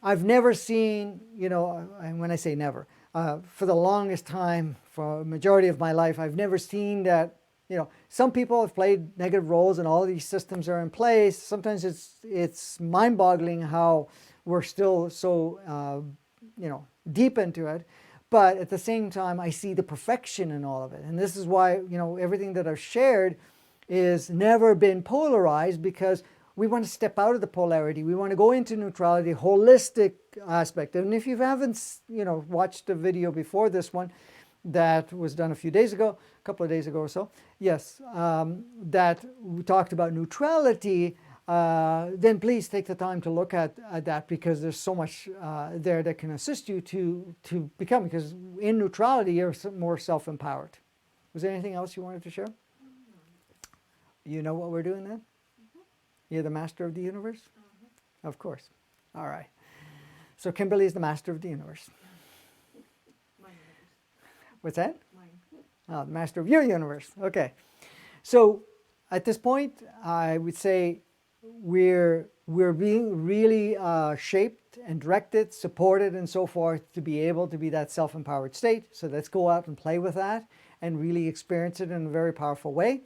I've never seen, you know, and when I say never, for the longest time, for a majority of my life, I've never seen that. You know, some people have played negative roles and all these systems are in place. Sometimes it's mind-boggling how we're still so, you know, deep into it. But at the same time, I see the perfection in all of it. And this is why, you know, everything that I've shared is never been polarized, because we want to step out of the polarity. We want to go into neutrality, holistic aspect. And if you haven't, you know, watched the video before this one, that was done a few days ago, a couple of days ago or so, yes, that we talked about neutrality, then please take the time to look at that, because there's so much there that can assist you to become, because in neutrality you're more self-empowered. Was there anything else you wanted to share? You know what we're doing then? You're the master of the universe? Of course. All right. So Kimberly is the master of the universe. What's that? Oh, the master of your universe. Okay. So at this point, I would say we're being really shaped and directed, supported, and so forth, to be able to be that self-empowered state. So let's go out and play with that and really experience it in a very powerful way.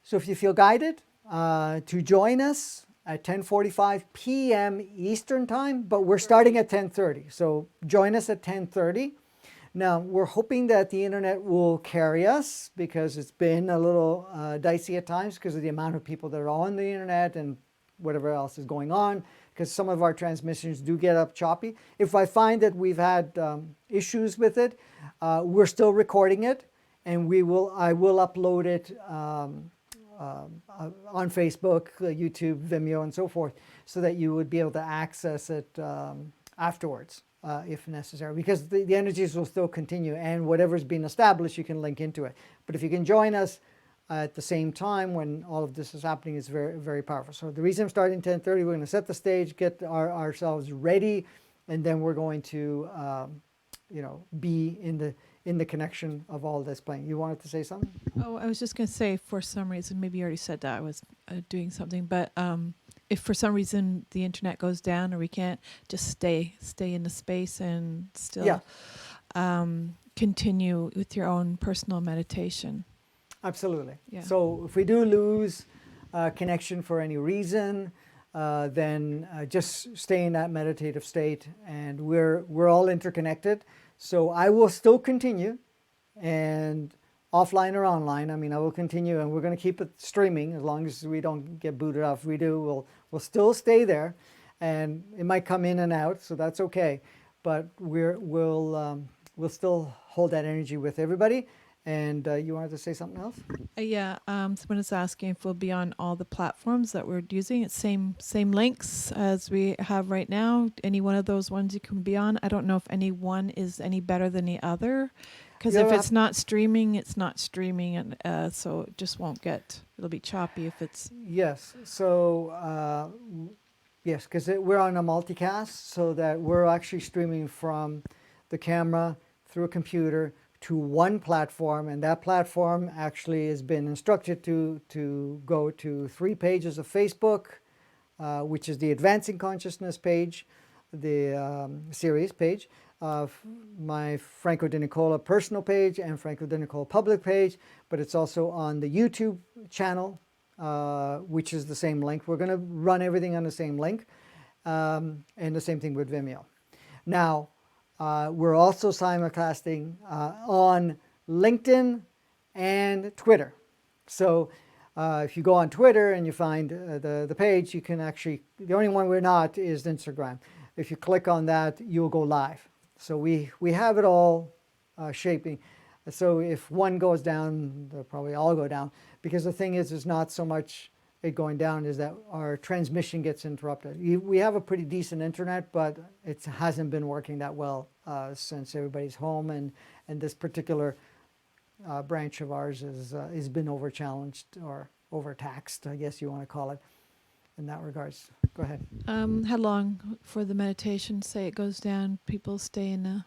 So if you feel guided to join us at 10:45 p.m. Eastern Time, but we're starting at 10:30. So join us at 10:30. Now, we're hoping that the internet will carry us, because it's been a little dicey at times because of the amount of people that are on the internet and whatever else is going on, because some of our transmissions do get up choppy. If I find that we've had issues with it, we're still recording it, and I will upload it on Facebook, YouTube, Vimeo, and so forth, so that you would be able to access it afterwards. If necessary, because the energies will still continue, and whatever's been established, you can link into it. But if you can join us at the same time when all of this is happening, it's very, very powerful. So the reason I'm starting 10:30, we're going to set the stage, get ourselves ready, and then we're going to, you know, be in the connection of all this playing. You wanted to say something? Oh, I was just going to say, for some reason, maybe you already said that I was doing something, but if for some reason the internet goes down or we can't, just stay in the space and still continue with your own personal meditation. Absolutely. Yeah. So if we do lose connection for any reason, then just stay in that meditative state, and we're all interconnected. So I will still continue, and offline or online, I mean, I will continue, and we're going to keep it streaming as long as we don't get booted off. If we do, we'll still stay there, and it might come in and out, so that's okay. But we'll still hold that energy with everybody. And you wanted to say something else? Yeah, someone is asking if we'll be on all the platforms that we're using. It's same links as we have right now. Any one of those ones you can be on. I don't know if any one is any better than the other. Because if it's not streaming, it's not streaming, and so it just won't get. It'll be choppy if it's. Yes. So yes, because we're on a multicast, so that we're actually streaming from the camera through a computer to one platform, and that platform actually has been instructed to go to 3 pages of Facebook, which is the Advancing Consciousness page, the series page, my Franco De Nicola personal page and Franco De Nicola public page, but it's also on the YouTube channel, which is the same link. We're going to run everything on the same link, and the same thing with Vimeo. Now, we're also simulcasting on LinkedIn and Twitter. So if you go on Twitter and you find the page, you can actually, the only one we're not is Instagram. If you click on that, you'll go live. So we have it all shaping. So if one goes down, they'll probably all go down. Because the thing is not so much it going down, is that our transmission gets interrupted. We have a pretty decent internet, but it hasn't been working that well since everybody's home, and this particular branch of ours has been over-challenged or overtaxed, I guess you want to call it, in that regards. Go ahead. How long for the meditation? Say it goes down. People stay in a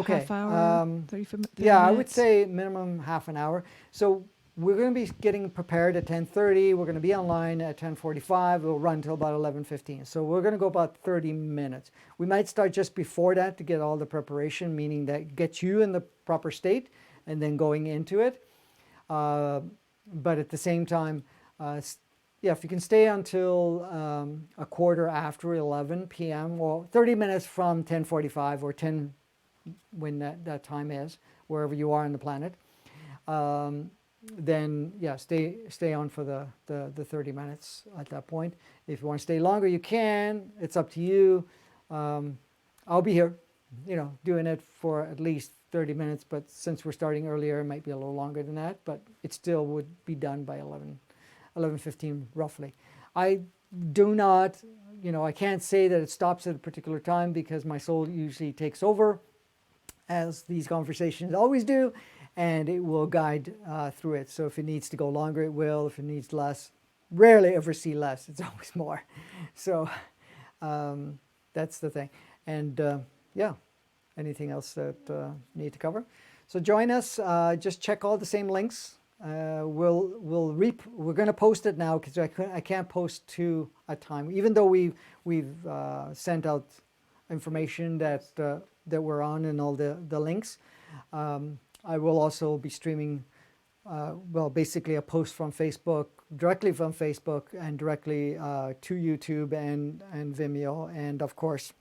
half hour, 30 yeah, minutes? I would say minimum half an hour. So we're going to be getting prepared at 10:30. We're going to be online at 10:45. We'll run till about 11:15. So we're going to go about 30 minutes. We might start just before that to get all the preparation, meaning that gets you in the proper state, and then going into it. But at the same time, yeah, if you can stay until a quarter after 11 p.m., well, 30 minutes from 10:45 or 10 when that time is, wherever you are on the planet, then yeah, stay on for the 30 minutes at that point. If you want to stay longer, you can. It's up to you. I'll be here, doing it for at least 30 minutes, but since we're starting earlier, it might be a little longer than that, but it still would be done by 11:15 roughly. I do not, I can't say that it stops at a particular time, because my soul usually takes over, as these conversations always do, and it will guide through it. So if it needs to go longer, it will. If it needs less, rarely ever see less. It's always more. So that's the thing. And yeah, anything else that need to cover? So join us. Just check all the same links. We're going to post it now, because I can't post to a time, even though we've sent out information that we're on, and all the links. I will also be streaming, basically a post from Facebook, directly from Facebook, and directly to YouTube and Vimeo, and of course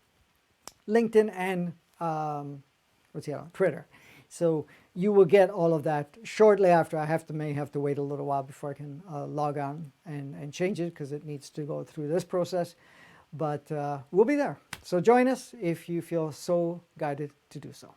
LinkedIn and Twitter. So you will get all of that shortly after. I may have to wait a little while before I can log on and change it, because it needs to go through this process. But we'll be there. So join us if you feel so guided to do so.